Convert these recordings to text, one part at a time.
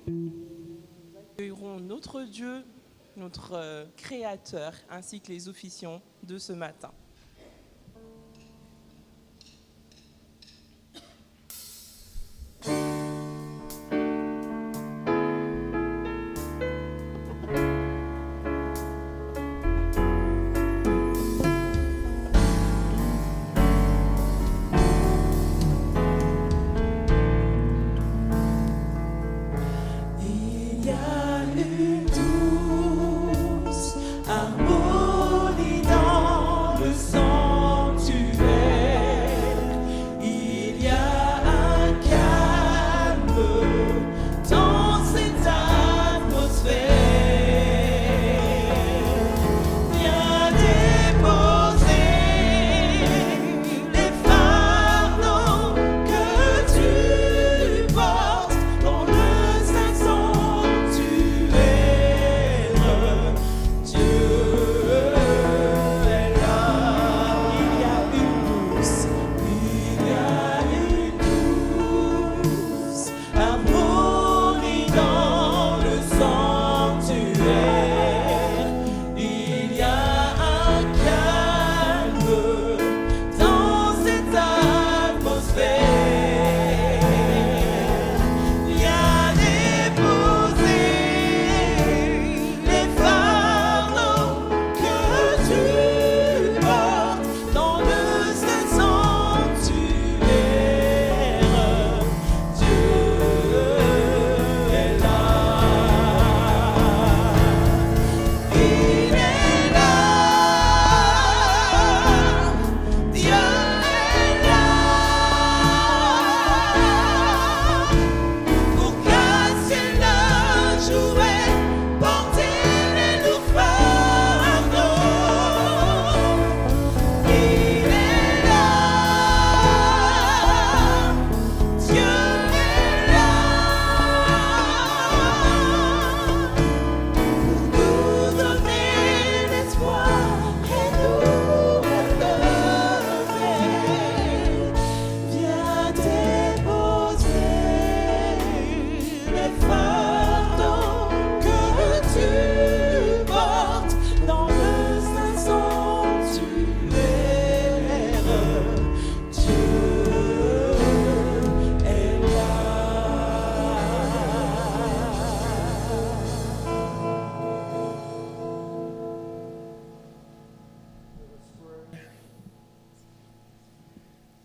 Nous accueillerons notre Dieu, notre Créateur, ainsi que les officiants de ce matin.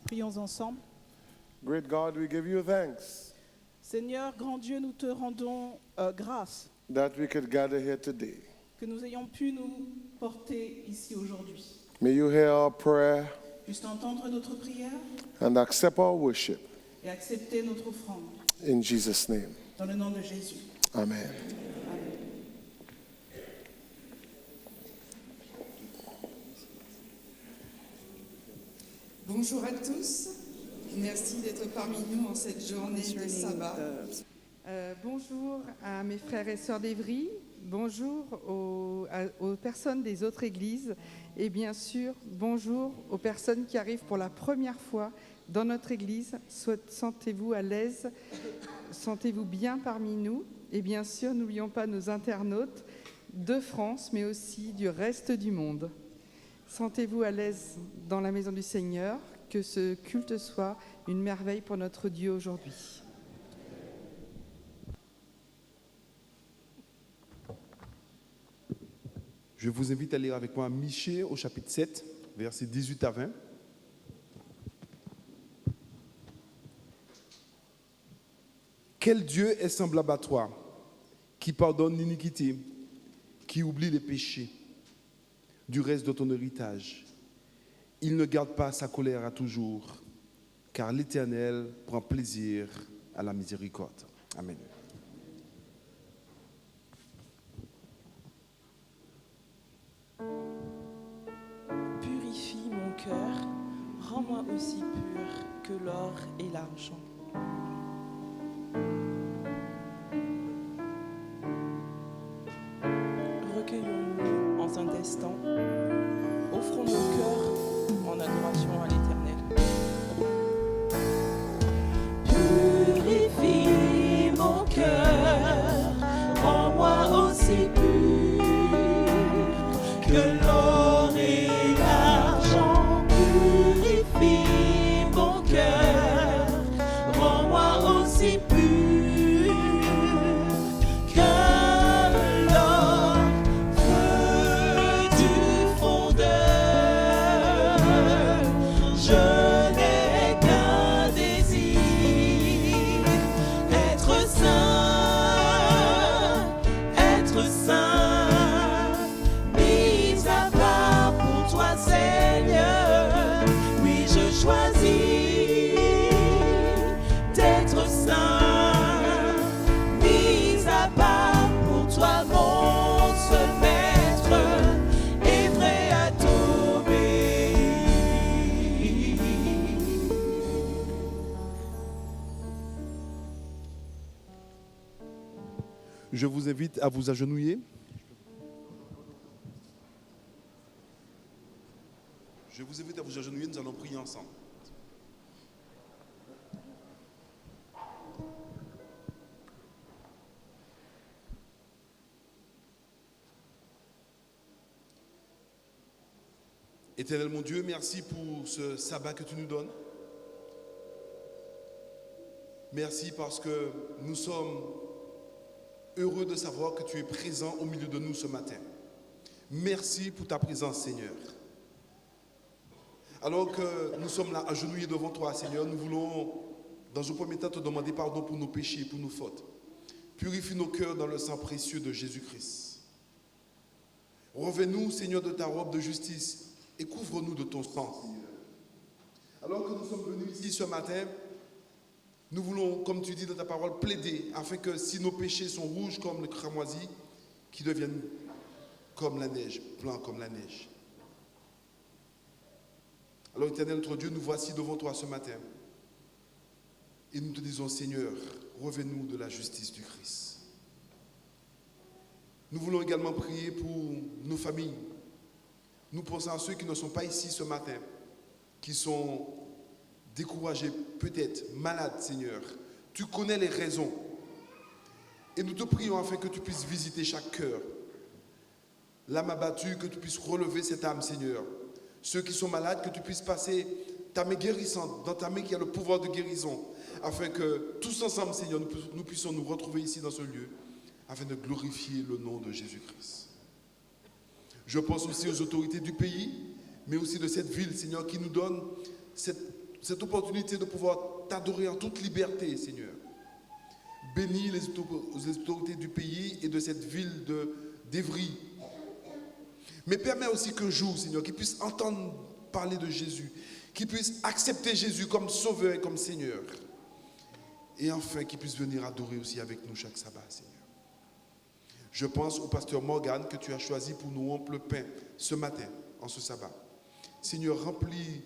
Prions ensemble. Great God, we give you thanks Seigneur, grand Dieu, nous te rendons grâce that we could gather here today. que nous ayons pu nous porter ici aujourd'hui. May you hear our prayer Puisse entendre notre prière and accept our worship. et accepter notre offrande. In Jesus' name, Dans le nom de Jésus. amen. Bonjour à tous, merci d'être parmi nous en cette journée de sabbat. Bonjour à mes frères et sœurs d'Évry, bonjour aux personnes des autres églises et bien sûr bonjour aux personnes qui arrivent pour la première fois dans notre église. Sentez-vous à l'aise, sentez-vous bien parmi nous et bien sûr n'oublions pas nos internautes de France mais aussi du reste du monde. Sentez-vous à l'aise dans la maison du Seigneur, que ce culte soit une merveille pour notre Dieu aujourd'hui. Je vous invite à lire avec moi Michée au chapitre 7, versets 18 à 20. Quel Dieu est semblable à toi, qui pardonne l'iniquité, qui oublie les péchés du reste de ton héritage. Il ne garde pas sa colère à toujours, car l'Éternel prend plaisir à la miséricorde. Amen. Purifie mon cœur, rends-moi aussi pur que l'or et l'argent. Recueillons-nous en un instant, offrons nos cœurs en adoration à l'Éternel. Purifie mon cœur. Je vous invite à vous agenouiller. Je vous invite à vous agenouiller, nous allons prier ensemble. Éternel mon Dieu, merci pour ce sabbat que tu nous donnes. Merci parce que nous sommes heureux de savoir que tu es présent au milieu de nous ce matin. Merci pour ta présence, Seigneur. Alors que nous sommes là agenouillés devant toi, Seigneur, nous voulons dans un premier temps te demander pardon pour nos péchés, pour nos fautes. Purifie nos cœurs dans le sang précieux de Jésus-Christ. Revêt-nous, Seigneur, de ta robe de justice et couvre-nous de ton sang, Seigneur. Alors que nous sommes venus ici ce matin, nous voulons, comme tu dis dans ta parole, plaider afin que si nos péchés sont rouges comme le cramoisi, qu'ils deviennent comme la neige, blancs comme la neige. Alors, Éternel, notre Dieu, nous voici devant toi ce matin. Et nous te disons, Seigneur, revêt-nous de la justice du Christ. Nous voulons également prier pour nos familles. Nous pensons à ceux qui ne sont pas ici ce matin, qui sont découragés, peut-être malades, Seigneur. Tu connais les raisons. Et nous te prions afin que tu puisses visiter chaque cœur. L'âme abattue, que tu puisses relever cette âme, Seigneur. Ceux qui sont malades, que tu puisses passer ta main guérissante, dans ta main qui a le pouvoir de guérison, afin que tous ensemble, Seigneur, nous puissions nous retrouver ici dans ce lieu, afin de glorifier le nom de Jésus-Christ. Je pense aussi aux autorités du pays, mais aussi de cette ville, Seigneur, qui nous donne cette opportunité de pouvoir t'adorer en toute liberté, Seigneur. Bénis les autorités du pays et de cette ville d'Évry. Mais permets aussi qu'un jour, Seigneur, qu'ils puissent entendre parler de Jésus, qu'ils puissent accepter Jésus comme Sauveur et comme Seigneur. Et enfin, qu'ils puissent venir adorer aussi avec nous chaque sabbat, Seigneur. Je pense au pasteur Morgan que tu as choisi pour nous rompre le pain ce matin, en ce sabbat. Seigneur, remplis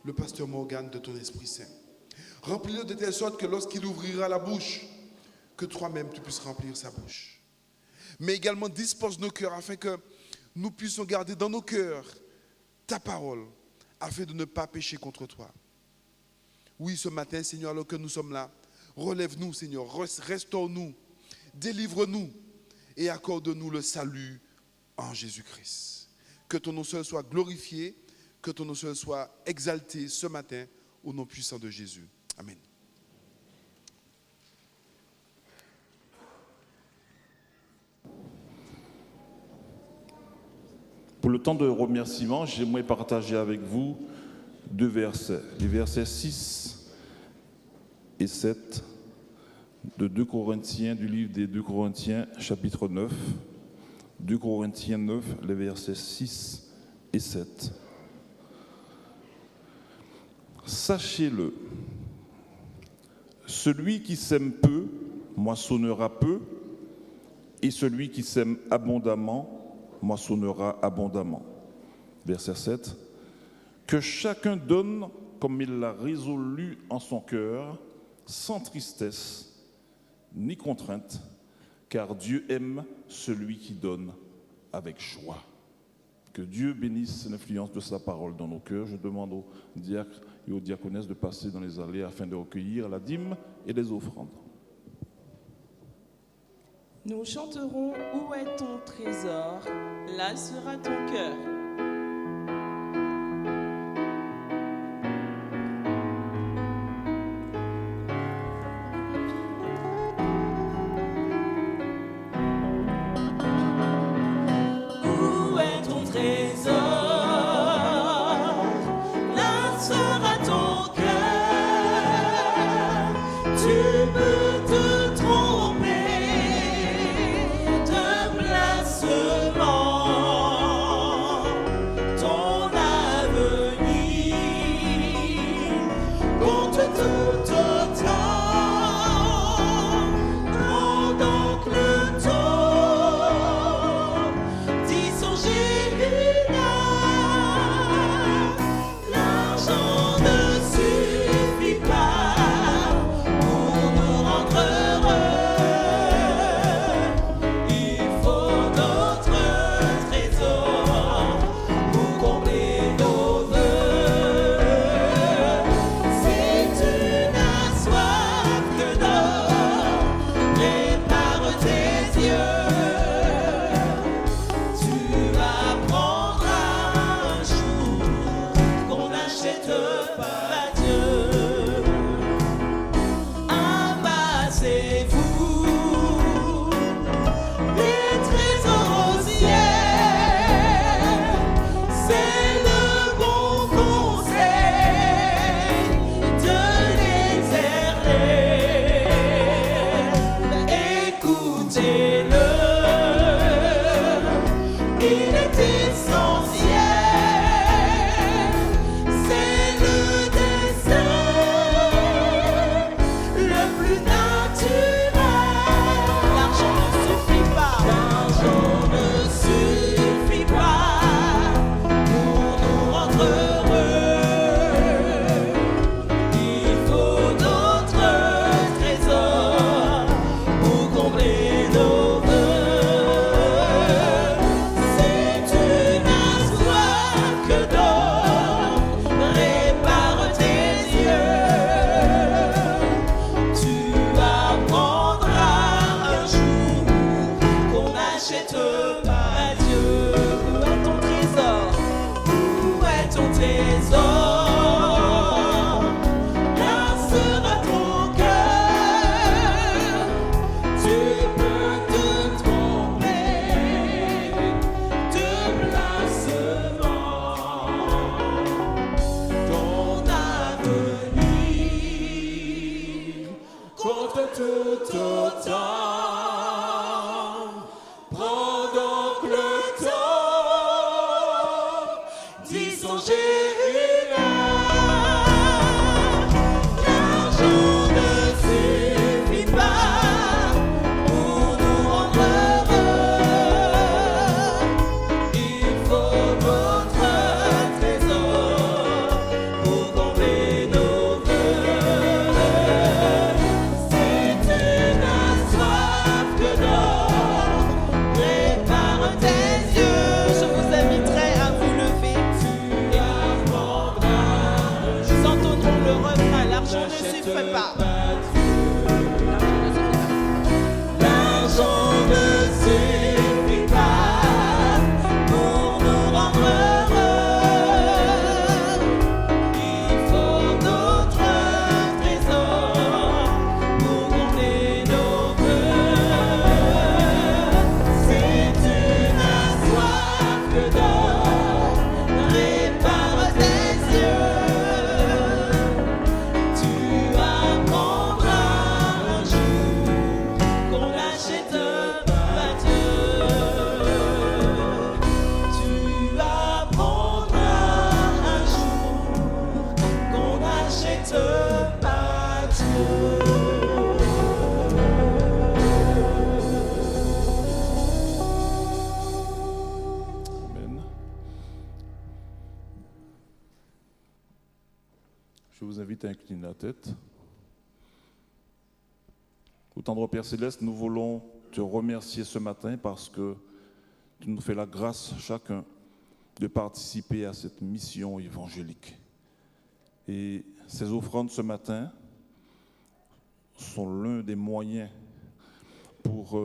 le pasteur Morgan de ton Esprit Saint. Remplis-le de telle sorte que lorsqu'il ouvrira la bouche, que toi-même tu puisses remplir sa bouche. Mais également dispose nos cœurs afin que nous puissions garder dans nos cœurs ta parole, afin de ne pas pécher contre toi. Oui, ce matin, Seigneur, alors que nous sommes là, relève-nous, Seigneur, restaure-nous, délivre-nous et accorde-nous le salut en Jésus-Christ. Que ton nom seul soit glorifié, que ton nom seul soit exalté ce matin au nom puissant de Jésus. Amen. Pour le temps de remerciement, j'aimerais partager avec vous deux versets. Les versets 6 et 7 de 2 Corinthiens, du livre des 2 Corinthiens, chapitre 9. 2 Corinthiens 9, les versets 6 et 7. Sachez-le, celui qui sème peu, moissonnera peu, et celui qui sème abondamment, moissonnera abondamment. Verset 7. Que chacun donne comme il l'a résolu en son cœur, sans tristesse ni contrainte, car Dieu aime celui qui donne avec joie. Que Dieu bénisse l'influence de sa parole dans nos cœurs. Je demande aux diacres et aux diaconesses de passer dans les allées afin de recueillir la dîme et les offrandes. Nous chanterons « Où est ton trésor ?» Là sera ton cœur. Où est ton trésor? Là sera ton cœur. Tu peux te tromper de placement. Ton avenir compte tout autant. Prends donc le temps d'y songer une heure. L'argent ne suffit pas pour nous rendre pas. L'argent ne suffit pas pour nous rendre heureux. Il faut notre trésor pour combler nos vœux. Si tu n'as soif que d'or, répare tes yeux. Tu apprendras un jour qu'on n'achète pas Dieu. Tu apprendras un jour qu'on n'achète pas Dieu. Amen. Je vous invite à incliner la tête. Au tendre Père Céleste, nous voulons te remercier ce matin parce que tu nous fais la grâce, chacun, de participer à cette mission évangélique. Et ces offrandes ce matin sont l'un des moyens pour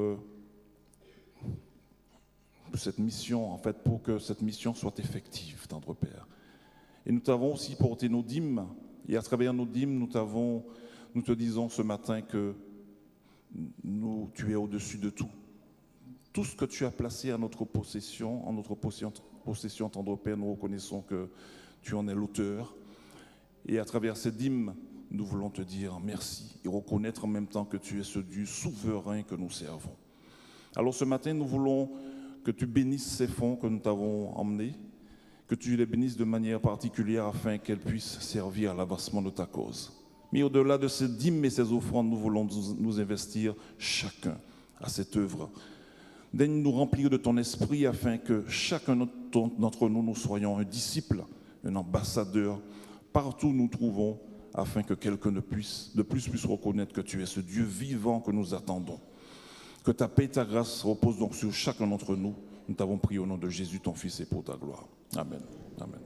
cette mission, en fait, pour que cette mission soit effective, tendre Père. Et nous t'avons aussi porté nos dîmes, et à travers nos dîmes, nous te disons ce matin que tu es au-dessus de tout. Tout ce que tu as placé en notre possession, tendre Père, nous reconnaissons que tu en es l'auteur. Et à travers ces dîmes, nous voulons te dire merci et reconnaître en même temps que tu es ce Dieu souverain que nous servons. Alors ce matin, nous voulons que tu bénisses ces fonds que nous t'avons emmenés, que tu les bénisses de manière particulière afin qu'elles puissent servir à l'avancement de ta cause. Mais au-delà de ces dîmes et ces offrandes, nous voulons nous investir chacun à cette œuvre. Daigne nous remplir de ton esprit afin que chacun d'entre nous, nous soyons un disciple, un ambassadeur, partout où nous trouvons, afin que quelqu'un de plus puisse reconnaître que tu es ce Dieu vivant que nous attendons. Que ta paix et ta grâce reposent donc sur chacun d'entre nous. Nous t'avons prié au nom de Jésus, ton Fils, et pour ta gloire. Amen. Amen.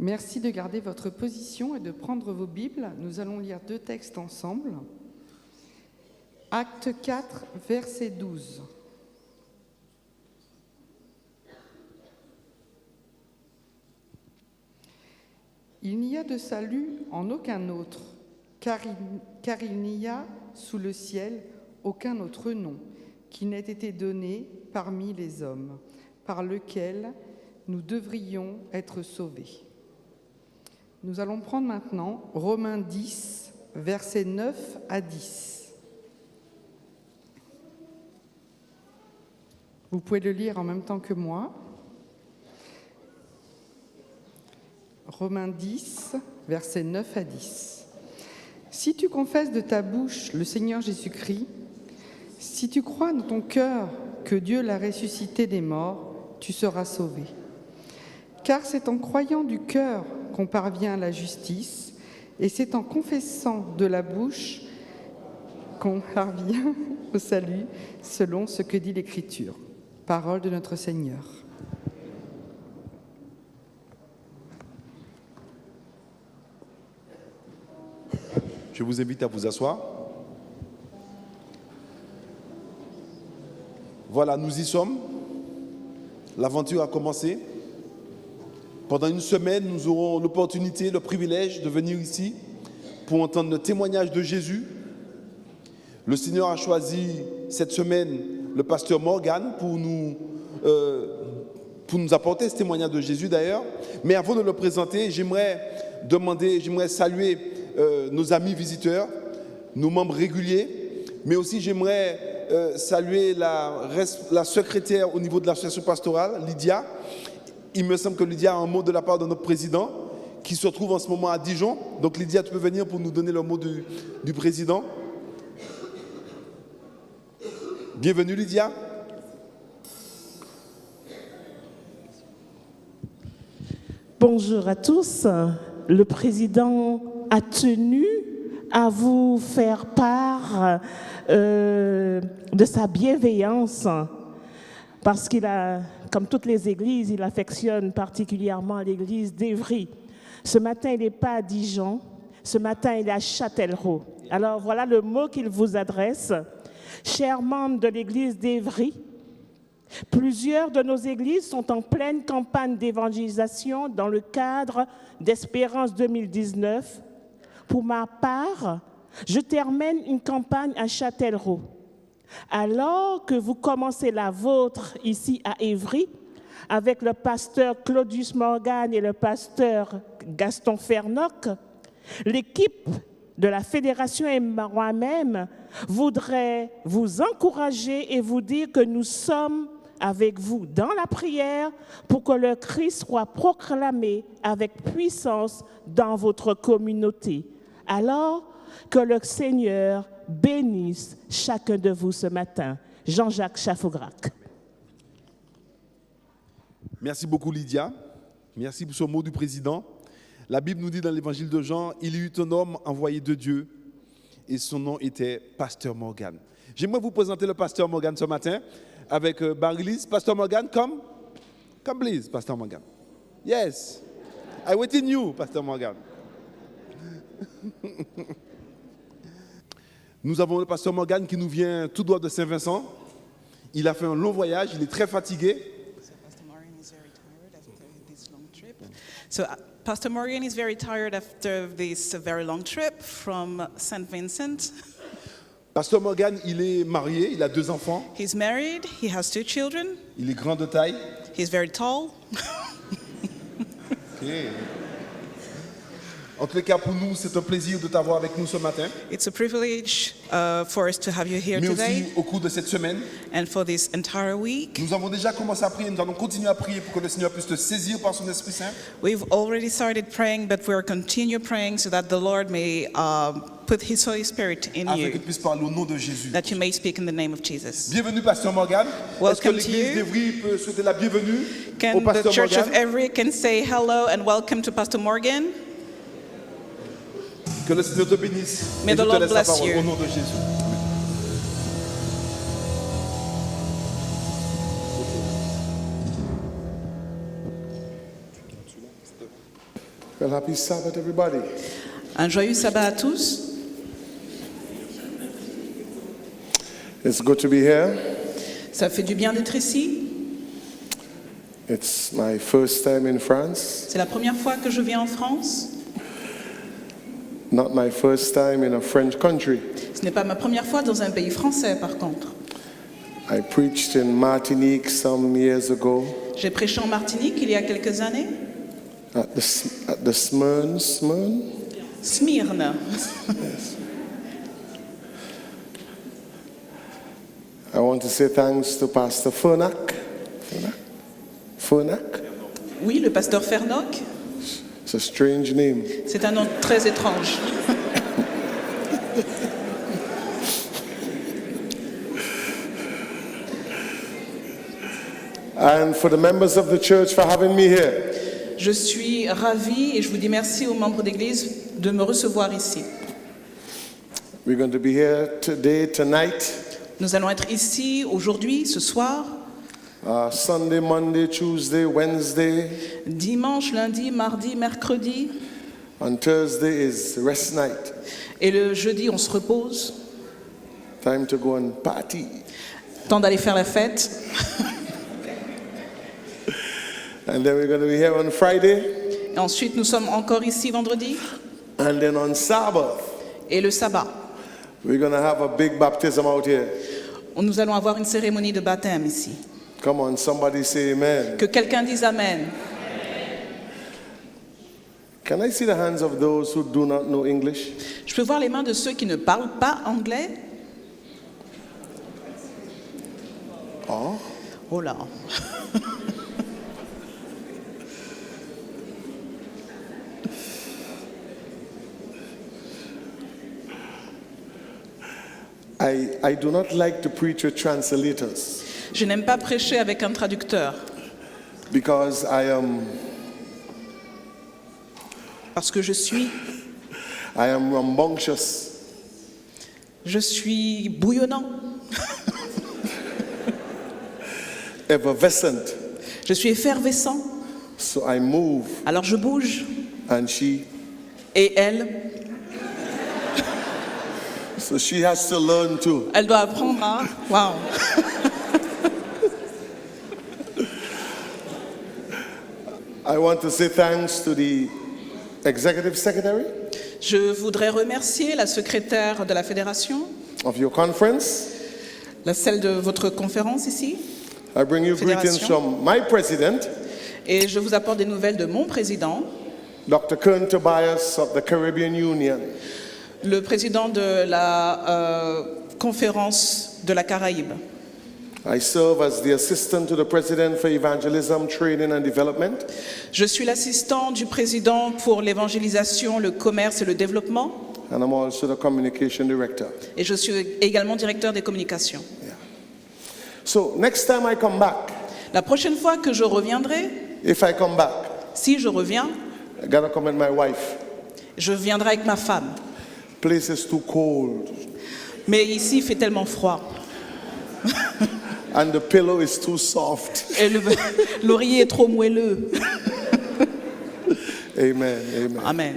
Merci de garder votre position et de prendre vos Bibles. Nous allons lire 2 textes ensemble. Acte 4, verset 12. Il n'y a de salut en aucun autre, car il n'y a sous le ciel aucun autre nom qui n'ait été donné parmi les hommes, par lequel nous devrions être sauvés. Nous allons prendre maintenant Romains 10, versets 9 à 10. Vous pouvez le lire en même temps que moi. Romains 10, versets 9 à 10. Si tu confesses de ta bouche le Seigneur Jésus-Christ, si tu crois dans ton cœur que Dieu l'a ressuscité des morts, tu seras sauvé. Car c'est en croyant du cœur qu'on parvient à la justice, et c'est en confessant de la bouche qu'on parvient au salut, selon ce que dit l'Écriture. Parole de notre Seigneur. Je vous invite à vous asseoir. Voilà, nous y sommes. L'aventure a commencé. Pendant une semaine, nous aurons l'opportunité, le privilège de venir ici pour entendre le témoignage de Jésus. Le Seigneur a choisi cette semaine le pasteur Morgan pour nous apporter ce témoignage de Jésus d'ailleurs. Mais avant de le présenter, j'aimerais saluer nos amis visiteurs, nos membres réguliers, mais aussi j'aimerais saluer la secrétaire au niveau de l'association pastorale, Lydia. Il me semble que Lydia a un mot de la part de notre président qui se trouve en ce moment à Dijon. Donc Lydia, tu peux venir pour nous donner le mot du président. Bienvenue Lydia. Bonjour à tous. Le président a tenu à vous faire part de sa bienveillance parce qu'il a, comme toutes les églises, il affectionne particulièrement l'église d'Évry. Ce matin, il n'est pas à Dijon, ce matin, il est à Châtellerault. Alors voilà le mot qu'il vous adresse. Chers membres de l'église d'Évry, plusieurs de nos églises sont en pleine campagne d'évangélisation dans le cadre d'Espérance 2019. Pour ma part, je termine une campagne à Châtellerault. Alors que vous commencez la vôtre ici à Évry, avec le pasteur Claudius Morgan et le pasteur Gaston Fernoc, l'équipe de la fédération et moi-même voudrais vous encourager et vous dire que nous sommes avec vous dans la prière pour que le Christ soit proclamé avec puissance dans votre communauté. Alors que le Seigneur bénisse chacun de vous ce matin. Jean-Jacques Chafougrac. Merci beaucoup Lydia. Merci pour ce mot du président. La Bible nous dit dans l'évangile de Jean, il y eut un homme envoyé de Dieu et son nom était Pasteur Morgan. J'aimerais vous présenter le Pasteur Morgan ce matin avec Barry-Lise. Pasteur Morgan, come please, Pasteur Morgan. Yes, I wait in you, Pasteur Morgan. Nous avons le Pasteur Morgan qui nous vient tout droit de Saint-Vincent. Il a fait un long voyage, il est très fatigué. So Pastor Morgan is very tired after this very long trip from St. Vincent. Pasteur Morgan, il est marié, il a 2 enfants. He's married, he has 2 children. Il est grand de taille. He's very tall. Okay. En tous les cas, pour nous, c'est un plaisir de t'avoir avec nous ce matin. It's a privilege for us to have you here Mais today aussi au cours de cette semaine, and for this entire week. nous avons déjà commencé à prier, nous allons continuer à prier pour que le Seigneur puisse te saisir par son Esprit Saint. We've already started praying, but we'll continue praying so that the Lord may put His Holy Spirit in Afin you, qu'il puisse parler au nom de Jésus. that you may speak in the name of Jesus. Bienvenue, Pasteur Morgan. Est-ce que Welcome to l'église you. d'Évry peut souhaiter la bienvenue au Can the Pasteur Church of Morgan? Every can say hello and welcome to Pastor Morgan? Que le Seigneur te bénisse. May Et the je te Lord laisse la bless parole you. au nom de Jésus. Well, happy Sabbath, everybody. Un joyeux sabbat à tous. It's good to be here. Ça fait du bien d'être ici. It's my first time in France, C'est la première fois que je viens en France. not my first time in a French country. Ce n'est pas ma première fois dans un pays français, par contre. I preached in Martinique some years ago J'ai prêché en Martinique il y a quelques années. at the Smyrne. Smyrne. I want to say thanks to Pastor Fernac. Fernac? Oui, le pasteur Fernoc. It's a strange name. C'est un nom très étrange. And for the members of the church for having me here. Je suis ravie et je vous dis merci aux membres d'église de me recevoir ici. We're going to be here today, tonight, Nous allons être ici aujourd'hui, ce soir, Sunday, Monday, Tuesday, Wednesday. dimanche, lundi, mardi, mercredi. On Thursday is rest night. Et le jeudi, on se repose. Time to go and party. Temps d'aller faire la fête. And then we're going to be here on Friday. Et ensuite, nous sommes encore ici vendredi. And then on Sabbath, Et le sabbat. we're going to have a big baptism out here. Nous allons avoir une cérémonie de baptême ici. Come on, somebody say amen. Que quelqu'un dise Amen. Can I see the hands of those who do not know English? Je peux voir les mains de ceux qui ne parlent pas anglais. Oh, Oh là. I do not like to preach with translators Je n'aime pas prêcher avec un traducteur because parce que je suis rambunctious. bouillonnant. Effervescent. Je suis effervescent. So I move, Alors je bouge. and she, Et elle, so she has to learn too. elle doit apprendre à... Waouh. I want to say thanks to the executive secretary Je voudrais remercier la secrétaire de la fédération, of your conference. celle de votre conférence ici. I bring you greetings Fédération. from my president, Et je vous apporte des nouvelles de mon président, Dr. Kern Tobias of the Caribbean Union. le président de la conférence de la Caraïbe. I serve as the assistant to the president for evangelism, training and development. Je suis l'assistant du président pour l'évangélisation, le commerce et le développement. And I'm also the communication director. Et je suis également directeur des communications. So next time I come back, La prochaine fois que je reviendrai, if I come back, si je reviens, I gotta come with my wife. je viendrai avec ma femme. Place is too cold, Mais ici, il fait tellement froid. and the pillow is too soft. Et l'oreiller est trop moelleux. Amen. Amen. Amen.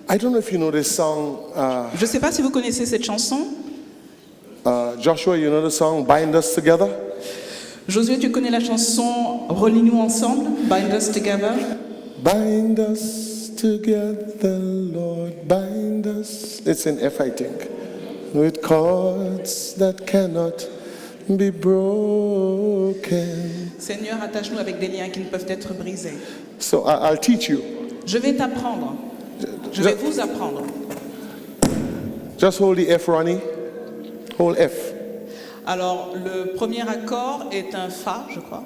I don't know if you know this song, Je ne sais pas si vous connaissez cette chanson. Joshua. You know the song "Bind Us Together." Josué, tu connais la chanson Relie-nous ensemble, Bind Us Together. Bind us together, Lord, bind us. It's in F, I think. With cords that cannot be broken. Seigneur, attache-nous avec des liens qui ne peuvent être brisés. So I'll teach you. Je vais t'apprendre. Je vais vous apprendre. Just hold the F, Ronnie. Hold F. Alors, le premier accord est un Fa, je crois.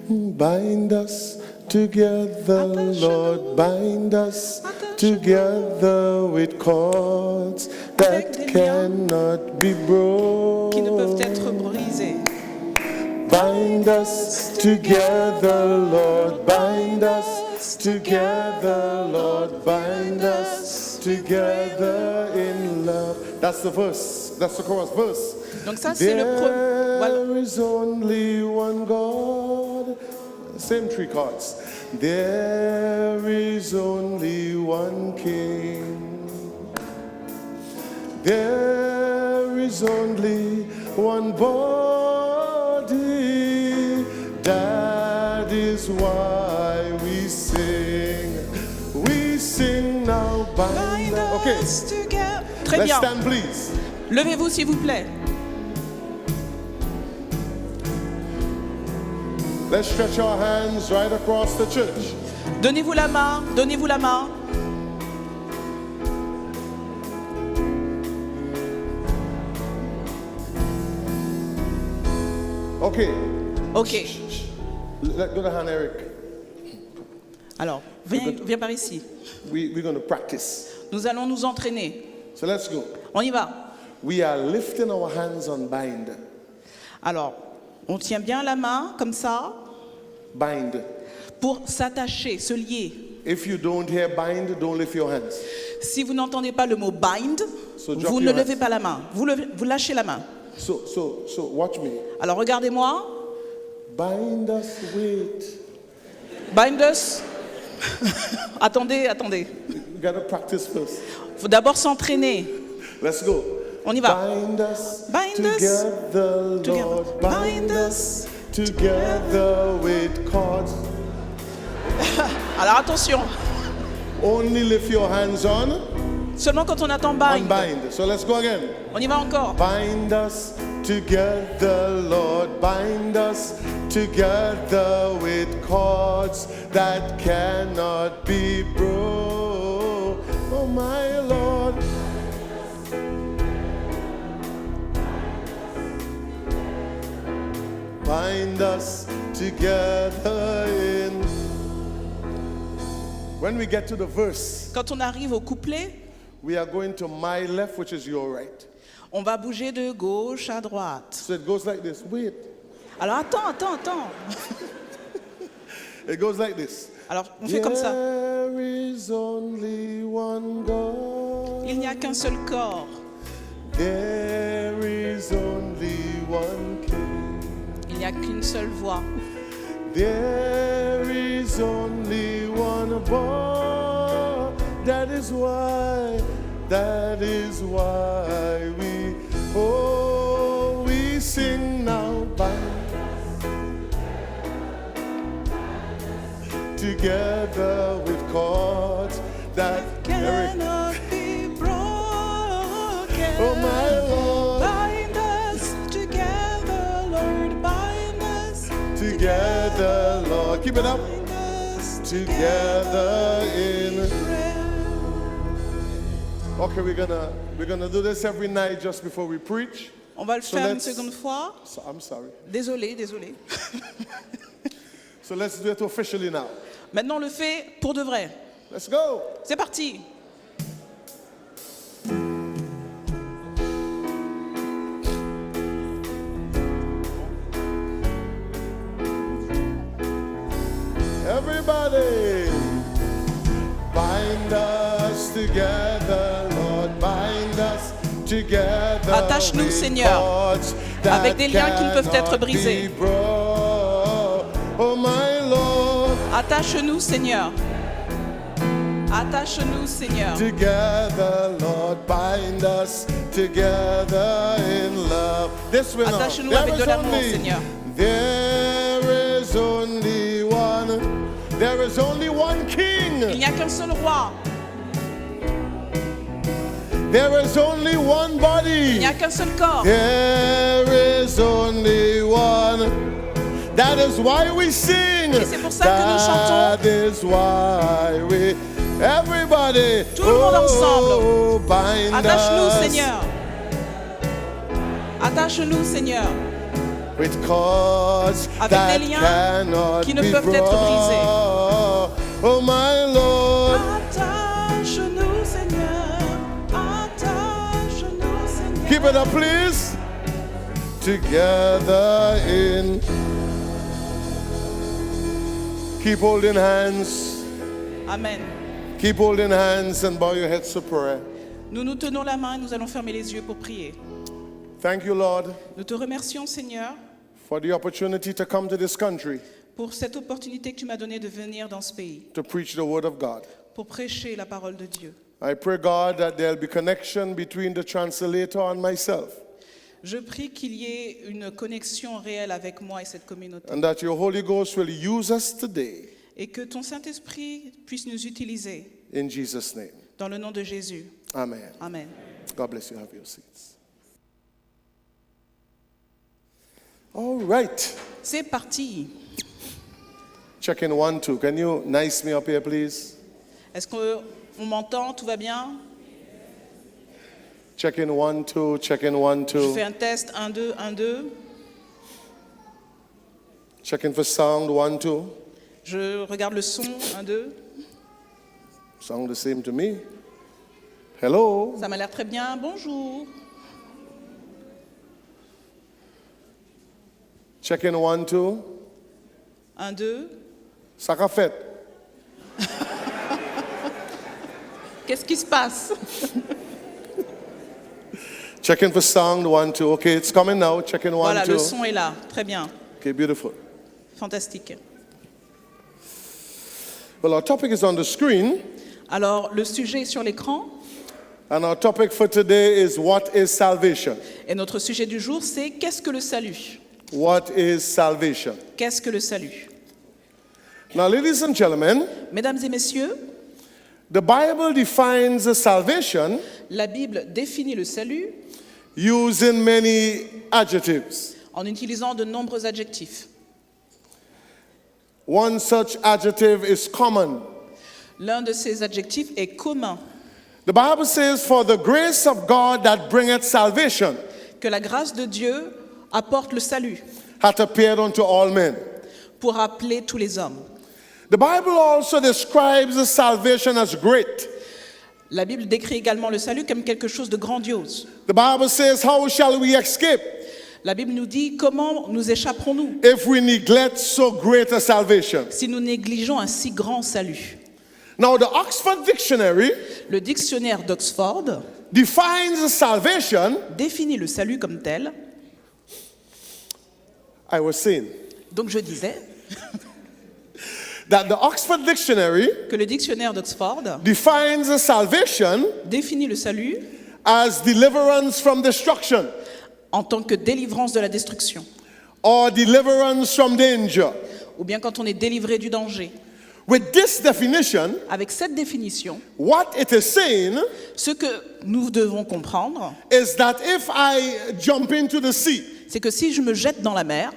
Bind us together, Lord, bind us together with cords that cannot be Qui ne peuvent broken. être brisés. Bind us together, Lord, bind us together, Lord, bind us together in love. That's the verse. That's the chorus verse. Donc ça, c'est le premier. Voilà. There is only one God. Same three chords. There is only one King. There is only one body. That is why we sing. We sing now. Bind Okay, us together. Très let's bien. stand, please. Levez-vous, s'il vous plaît. Let's stretch our hands right across the church. Donnez-vous la main. Donnez-vous la main. Okay, Ok. let go the hand, Eric. Alors, viens par ici. We're going to practice. Nous allons nous entraîner. So let's go. On y va. We are lifting our hands on bind. Alors, on tient bien la main, comme ça, Bind. pour s'attacher, se lier. If you don't hear bind, don't lift your hands. Si vous n'entendez pas le mot bind, So drop vous ne your levez hands. pas la main. Vous lâchez la main. So watch me. Alors, regardez-moi. Bind us with. Bind us. Attendez. We got to practice first. Il faut d'abord s'entraîner. Let's go. On y va. Bind us Bind us together, together. Lord. Bind us together with cords. Alors, attention. Only lift your hands on Seulement quand on attend bind. bind. So let's go again. On y va encore. Bind us together, Lord. Bind us together with cords that cannot be broken. Oh, my Lord. Bind us together in. When we get to the verse, Quand on arrive au couplet, we are going to my left, which is your right. on va bouger de gauche à droite. So it goes like this. Wait. Alors, attends. It goes like this. Alors, on fait comme ça. There is only one God. Il n'y a qu'un seul corps. There is only one King. Il n'y a qu'une seule voix. There is only one God. That is why we sing now. Together with chords that Cannot be broken. Oh my Lord. Bind us together, Lord. Bind us together, Lord. Keep it up. Bind us Together in. prayer. Okay, we're gonna do this every night just before we preach. On va le So faire une let's- seconde fois. So, I'm sorry. Désolé. So let's do it officially now. Maintenant, on le fait pour de vrai. Let's go. C'est parti. Everybody, bind us together, Lord, bind us together. Attache-nous, with Seigneur, cords that avec des liens qui ne peuvent être cannot brisés. be broken. Oh my Lord, Attache-nous, Seigneur. Attache-nous, Seigneur. together, Lord, bind us together in love. This way now. Attache-nous There avec de is l'amour, only- Seigneur. There is only one. There is only one King. Il n'y a qu'un seul roi. There is only one Il n'y body. a qu'un seul corps. There is only one. That is why we sing. Et c'est pour ça que nous chantons. That is why we. Everybody. Tout le monde ensemble. Bind Attache-nous, us Seigneur. Attache-nous, Seigneur. with cords Avec that des liens cannot qui ne be peuvent être brisés. broken. Oh my Lord. Attache-nous, Seigneur. Attache-nous, Seigneur. Keep it up, please. Together in. Keep holding hands. Amen. Keep holding hands and bow your heads to prayer. Nous nous tenons la main et nous allons fermer les yeux pour prier. Thank you, Lord, Nous te remercions, Seigneur, for the opportunity to come to this country pour cette opportunité que tu m'as donnée de venir dans ce pays, to preach the word of God. pour prêcher la parole de Dieu. I pray, God, that there'll be connection between the translator and myself, Je prie qu'il y ait une connexion réelle avec moi et cette communauté. and that your Holy Ghost will use us today Et que ton Saint-Esprit puisse nous utiliser in Jesus' name. dans le nom de Jésus. Amen. Amen. God bless you. Have your seats. All right. C'est parti. Check in 1, 2. Can you nice me up here, please? Est-ce qu'on m'entend? Tout va bien? Check in 1, 2. Check in 1, Je 2. fais un test. 1, 2, 1, 2. Check in for sound 1, 2. Je regarde le son. 1, 2. Sound the same to me. Hello. Ça m'a l'air très bien. Bonjour. Check in 1, 2. 1, 2. Ça qu'a fait? Qu'est-ce qui se passe? Check in for sound 1, 2. Okay, it's coming now. Check in 1, Voilà, 2. le son est là. Très bien. Okay, beautiful. Fantastique. Well, our topic is on the screen, Alors, le sujet est sur l'écran. and our topic for today is what is salvation? Et notre sujet du jour, c'est qu'est-ce que le salut? What is salvation? Qu'est-ce que le salut? Now, ladies and gentlemen, Mesdames et messieurs, the Bible defines salvation la Bible définit le salut using many adjectives. en utilisant de nombreux adjectifs. One such adjective is common. L'un de ces adjectifs est commun, The Bible says, "For the grace of God that bringeth salvation que la grâce de Dieu apporte le salut hath appeared unto all men." pour appeler tous les hommes. The Bible also describes the salvation as great. La Bible décrit également le salut comme quelque chose de grandiose. The Bible says, "How shall we escape La Bible nous dit comment nous échapperons-nous if we neglect so great a salvation?" si nous négligeons un si grand salut. Now, the Oxford Dictionary Le dictionnaire d'Oxford defines salvation. définit le salut comme tel. I was saying Donc je disais that the Oxford Dictionary que le dictionnaire d'Oxford defines salvation définit le salut as deliverance from destruction en tant que délivrance de la destruction, or deliverance from danger. ou bien quand on est délivré du danger. With this definition, Avec cette définition, what it is saying ce que nous devons comprendre, is that if I jump into the sea c'est que si je me jette dans la mer,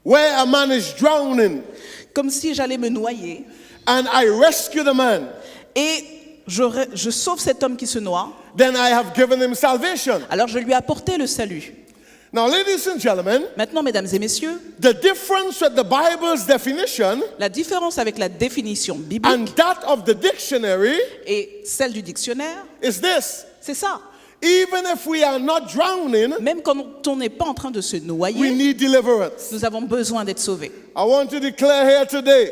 where a man is drowning comme si j'allais me noyer, and I rescue the man, et je sauve cet homme qui se noie, then I have given him salvation. alors je lui ai apporté le salut. Now, ladies and gentlemen, Maintenant, mesdames et messieurs, the difference with the Bible's definition la différence avec la définition and biblique that of the dictionary et celle du dictionnaire, is this. c'est ça. Even if we are not drowning, Même quand on n'est pas en train de se we noyer, need deliverance. nous avons besoin d'être sauvés. I want to declare here today,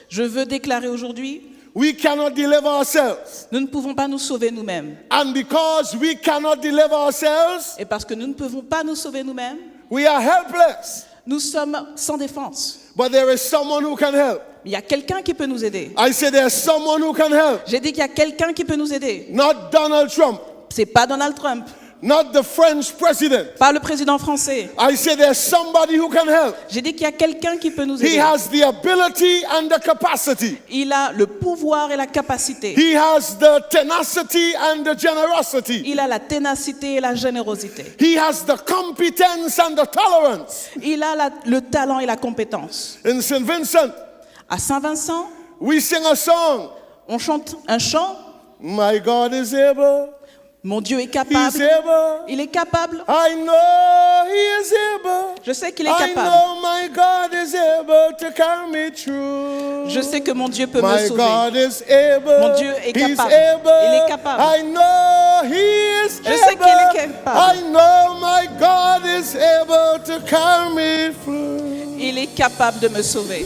Je veux déclarer aujourd'hui, we cannot deliver ourselves. nous ne pouvons pas nous sauver nous-mêmes. And because we cannot deliver ourselves, Et parce que nous ne pouvons pas nous sauver nous-mêmes, we are helpless. nous sommes sans défense. But there is someone who can help. Il y a quelqu'un qui peut nous aider. I say there's someone who can help. J'ai dit qu'il y a quelqu'un qui peut nous aider. Not Donald Trump, C'est pas Donald Trump, not the French president. pas le président français. I say there's somebody who can help. J'ai dit qu'il y a quelqu'un qui peut nous He aider. has the ability and the capacity. Il a le pouvoir et la capacité. He has the tenacity and the generosity. Il a la ténacité et la générosité. He has the competence and the tolerance. Il a le talent et la compétence. In St. Vincent, À Saint-Vincent, we sing a song. on chante un chant. My God is able. Mon Dieu est He's capable. able. Il est capable. I know He is able. Je sais qu'il est I capable. know my God is able to carry me through. Je sais que mon Dieu peut me My sauver. God is able. Mon Dieu est He's capable. able. Il est capable. I know He is Je sais qu'il est able. capable. I know my God is able to carry me through. Il est capable de me sauver.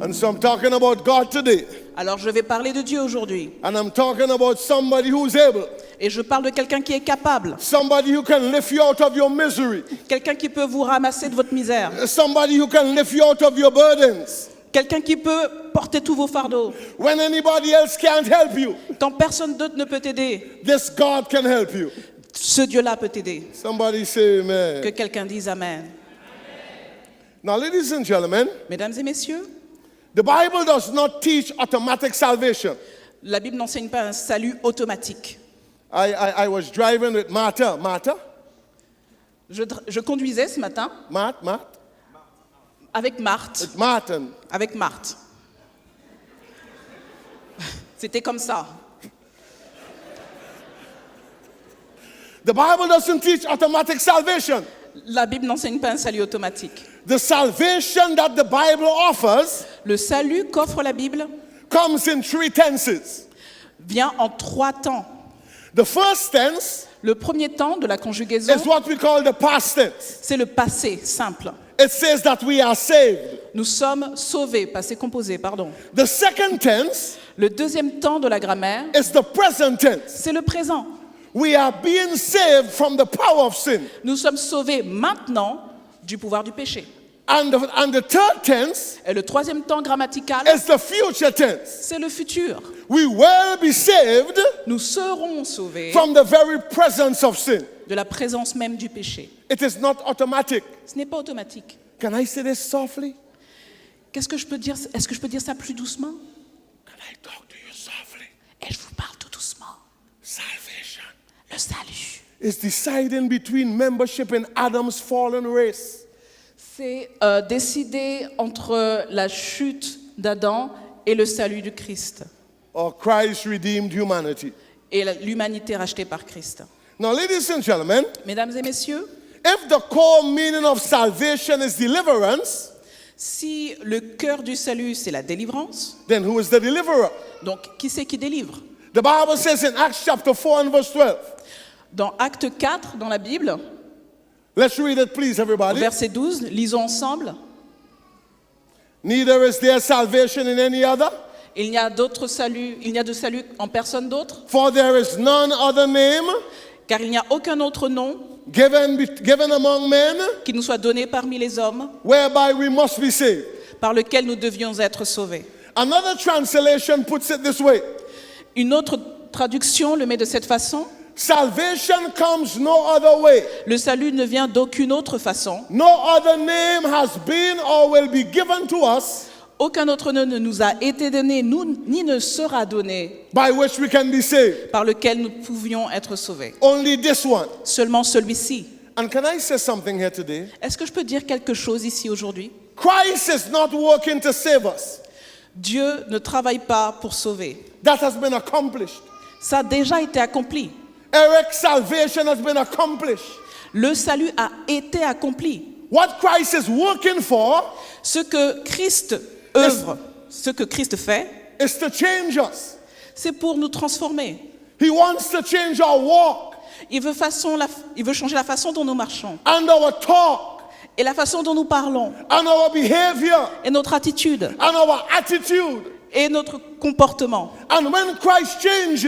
And so I'm talking about God today. Alors je vais parler de Dieu aujourd'hui. And I'm talking about somebody who's able. Et je parle de quelqu'un qui est capable, Somebody who can lift you out of your misery. quelqu'un qui peut vous ramasser de votre misère, Somebody who can lift you out of your burdens. quelqu'un qui peut porter tous vos fardeaux. When anybody else can't help you, Quand personne d'autre ne peut t'aider, this God can help you. ce Dieu-là peut t'aider. Somebody say Que amen. quelqu'un dise Amen. Now, ladies and gentlemen, Mesdames et messieurs, the Bible does not teach automatic salvation. la Bible n'enseigne pas un salut automatique. I was driving with Martha. Je conduisais ce matin avec Marthe. With Martin. Avec Marthe. C'était comme ça. The Bible doesn't teach automatic salvation. La Bible n'enseigne pas un salut automatique. The salvation that the Bible offers Le salut qu'offre la Bible comes in 3 tenses. vient en 3 temps. The first tense Le premier temps de la conjugaison, is what we call the past tense. c'est le passé simple. It says that we are saved. Nous sommes sauvés, passé composé, pardon. The second tense Le deuxième temps de la grammaire, is the present tense. c'est le présent. We are being saved from the power of sin. Nous sommes sauvés maintenant du pouvoir du péché. And the third tense Et le troisième temps grammatical, is the future tense. c'est le futur. We will be saved Nous serons sauvés from the very presence of sin. de la présence même du péché. It is not automatic. Ce n'est pas automatique. Can I say this softly? Qu'est-ce que je peux dire? Est-ce que je peux dire ça plus doucement? Can I talk to you softly? Et je vous parle tout doucement. Salvation Le salut, is deciding between membership in Adam's fallen race c'est décider entre la chute d'Adam et le salut du Christ. or Christ redeemed humanity. Et l'humanité rachetée par Christ. Now, ladies and gentlemen, Mesdames et messieurs, if the core meaning of salvation is deliverance, si le cœur du salut, c'est la délivrance, then who is the deliverer? donc qui c'est qui délivre? The Bible says in Acts chapter 4 and verse 12. Dans Acte 4, dans la Bible, Let's read it, please, everybody. verset 12, lisons ensemble. Neither is there salvation in any other, Il n'y a d'autre salut, il n'y a de salut en personne d'autre, for there is none other name car il n'y a aucun autre nom given among men qui nous soit donné parmi les hommes whereby we must be saved. par lequel nous devions être sauvés. Another translation puts it this way. Une autre traduction le met de cette façon. Salvation comes no other way. Le salut ne vient d'aucune autre façon. No other name has been or will be given to us Aucun autre nom ne nous a été donné, ni ne sera donné, by which we can be saved. par lequel nous pouvions être sauvés. Only this one. Seulement celui-ci. And can I say something here today? Est-ce que je peux dire quelque chose ici aujourd'hui? Christ is not working to save us. Dieu ne travaille pas pour sauver. That has been accomplished. Ça a déjà été accompli. Eric's salvation has been accomplished. Le salut a été accompli. What Christ is working for Ce que Christ œuvre, ce que Christ fait, is to change us. c'est pour nous transformer. He wants to change our walk Il veut changer la façon dont nous marchons and our talk et la façon dont nous parlons and our behavior et notre attitude and our attitude. et notre comportement. And when Christ changes,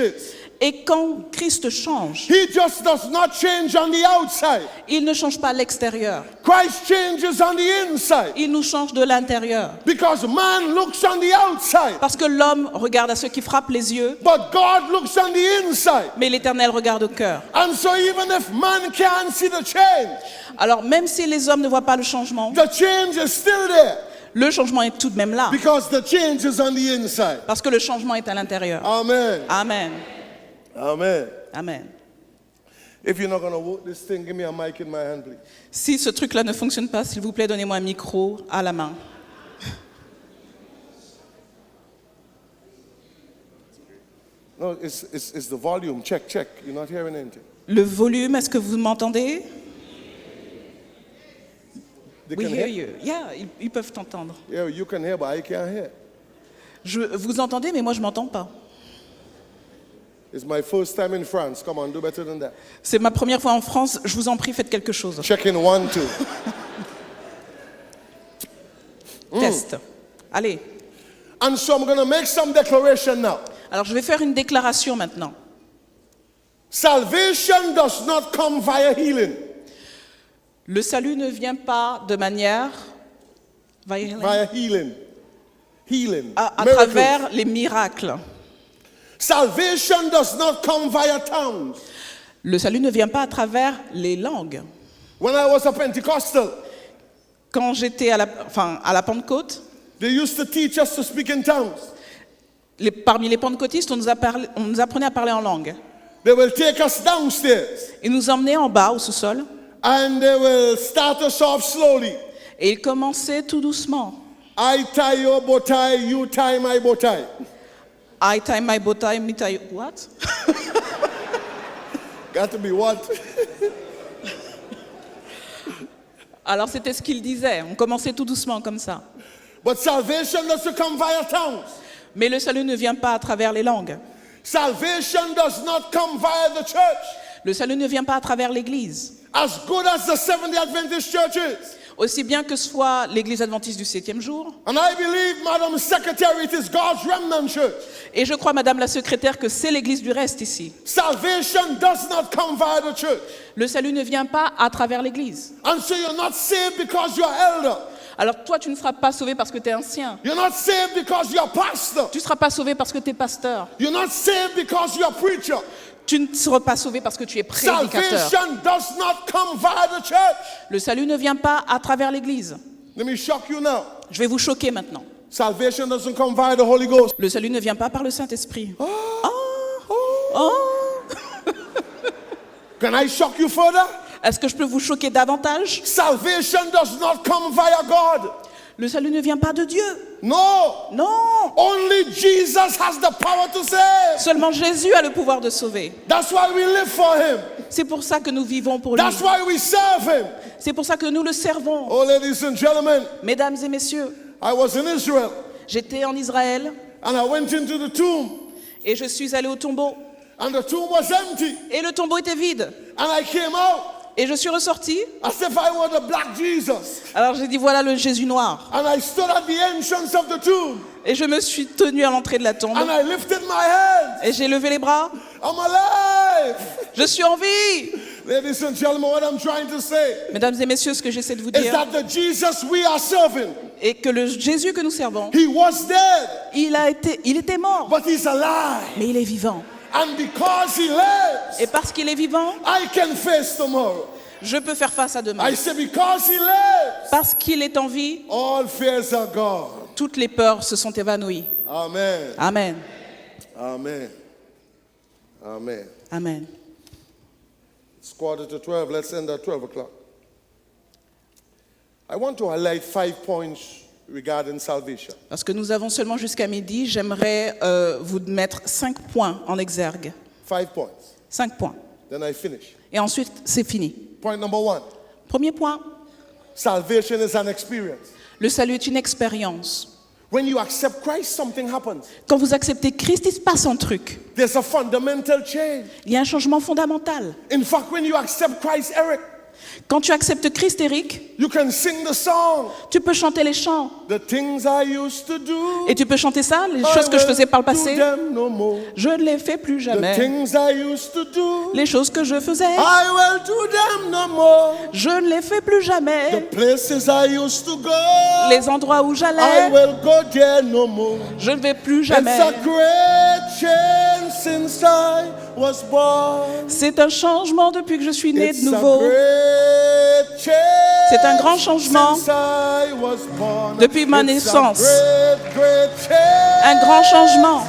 Et quand Christ change, He just does not change on the outside. il ne change pas l'extérieur, Christ changes on the inside. il nous change de l'intérieur. Because man looks on the outside, Parce que l'homme regarde à ceux qui frappent les yeux, but God looks on the inside. mais l'Éternel regarde au cœur. And so even if man can't see the change, Alors même si les hommes ne voient pas le changement, the change is still there. le changement est tout de même là. Because the change is on the inside. Parce que le changement est à l'intérieur. Amen. Amen. Amen. Amen. If you're not going to work this thing, give me a mic in my hand, please. Si ce truc-là ne fonctionne pas, s'il vous plaît, donnez-moi un micro à la main. No, it's the volume. Check. You're not hearing anything. Le volume, est-ce que vous m'entendez? They We can hear hear. you. Yeah, ils peuvent t'entendre. Yeah, you can hear, but I can't hear. Vous entendez, mais moi je m'entends pas. It's my first time in France. Come on, do better than that. C'est ma première fois en France. Je vous en prie, faites quelque chose. Check in 1, 2. Test. Allez. And so I'm going to make some declaration now. Alors je vais faire une déclaration maintenant. Salvation does not come via healing. Le salut ne vient pas de manière Via healing. Healing. à Miracles. travers les miracles. Salvation does not come via tongues. Le salut ne vient pas à travers les langues. When I was a Pentecostal, Quand j'étais à la Pentecôte, they used to teach us to speak in tongues. parmi les pentecôtistes, on nous apprenait à parler en langue. They will take us downstairs Ils nous emmenaient en bas, au sous-sol, and they will start us off slowly. et ils commençaient tout doucement. I tie your bow tie, you tie my bow tie. I tie my bow tie, me tie... What? Got to be what? Alors c'était ce qu'ils disaient. On commençait tout doucement comme ça. But salvation doesn't come via tongues. Mais le salut ne vient pas à travers les langues. Salvation does not come via the church. Le salut ne vient pas à travers l'Église. As good as the Seventh-day Adventist church is. Aussi bien que soit l'Église adventiste du 7e jour. And I believe, Madam Secretary, it is God's remnant church. Et je crois, Madame la secrétaire, que c'est l'Église du reste ici. Salvation does not come via the church. Le salut ne vient pas à travers l'Église. And so you're not saved because you're elder. Alors toi, tu ne seras pas sauvé parce que tu es ancien. You're not saved because you're pastor. Tu ne seras pas sauvé parce que tu es pasteur. You're not saved because you're preacher. Tu ne seras pas sauvé parce que tu es prédicateur. Salvation does not come via the church. Le salut ne vient pas à travers l'Église. Let me shock you now. Je vais vous choquer maintenant. Salvation doesn't come via the Holy Ghost. Le salut ne vient pas par le Saint-Esprit. Can I shock you further? Est-ce que je peux vous choquer davantage? Salvation does not come via God. Le salut ne vient pas de Dieu. No. Non. Only Jesus has the power to save. Seulement Jésus a le pouvoir de sauver. That's why we live for him. C'est pour ça que nous vivons pour lui. That's why we serve him. C'est pour ça que nous le servons. Oh, ladies and gentlemen, Mesdames et messieurs, I was in Israel j'étais en Israël and I went into the tomb et je suis allé au tombeau. and the tomb was empty. Et le tombeau était vide. And I came out Et je suis ressorti. as if I were the black Jesus. Alors j'ai dit, voilà le Jésus noir. And I stood at the entrance of the tomb Et je me suis tenu à l'entrée de la tombe. and I lifted my hands. Et j'ai levé les bras. I'm alive. Je suis en vie. Ladies and gentlemen, what I'm trying to say Mesdames et messieurs, ce que j'essaie de vous is dire, that the Jesus we are serving, est que le Jésus que nous servons, he was dead, il était mort, but he's alive. mais il est vivant. And because he lives, Et parce qu'il est vivant, I can face tomorrow. je peux faire face à demain. I say because he lives, Parce qu'il est en vie, all fears are gone. toutes les peurs se sont évanouies. Amen. Amen. Amen. Amen. Amen. It's 11:45. Let's end at 12 o'clock. I want to highlight 5 points regarding salvation. Parce que nous avons seulement jusqu'à midi, j'aimerais vous mettre 5 points en exergue. 5 points. 5 points. Then I finish. Et ensuite, c'est fini. Point number 1. Premier point, Salvation is an experience. le salut est une expérience. When you accept Christ, something happens. Quand vous acceptez Christ, il se passe un truc. There's a fundamental change. Il y a un changement fondamental. In fact, when you accept Christ, Eric, Quand tu acceptes Christ, Eric, you can sing the song. tu peux chanter les chants. The things I used to do, Et tu peux chanter ça, les I choses que je will faisais par le do passé. them no more. Je ne les fais plus The jamais. things I used to do, Les choses que je faisais, I will do them no more. je ne les fais plus The jamais. places I used to go, Les endroits où I j'allais, will go there no more. je ne vais plus It's jamais. a great change since I was born. C'est un changement depuis que je suis né de It's a nouveau. great change C'est un grand changement since I was born. depuis ma It's a naissance. great change. Un grand changement.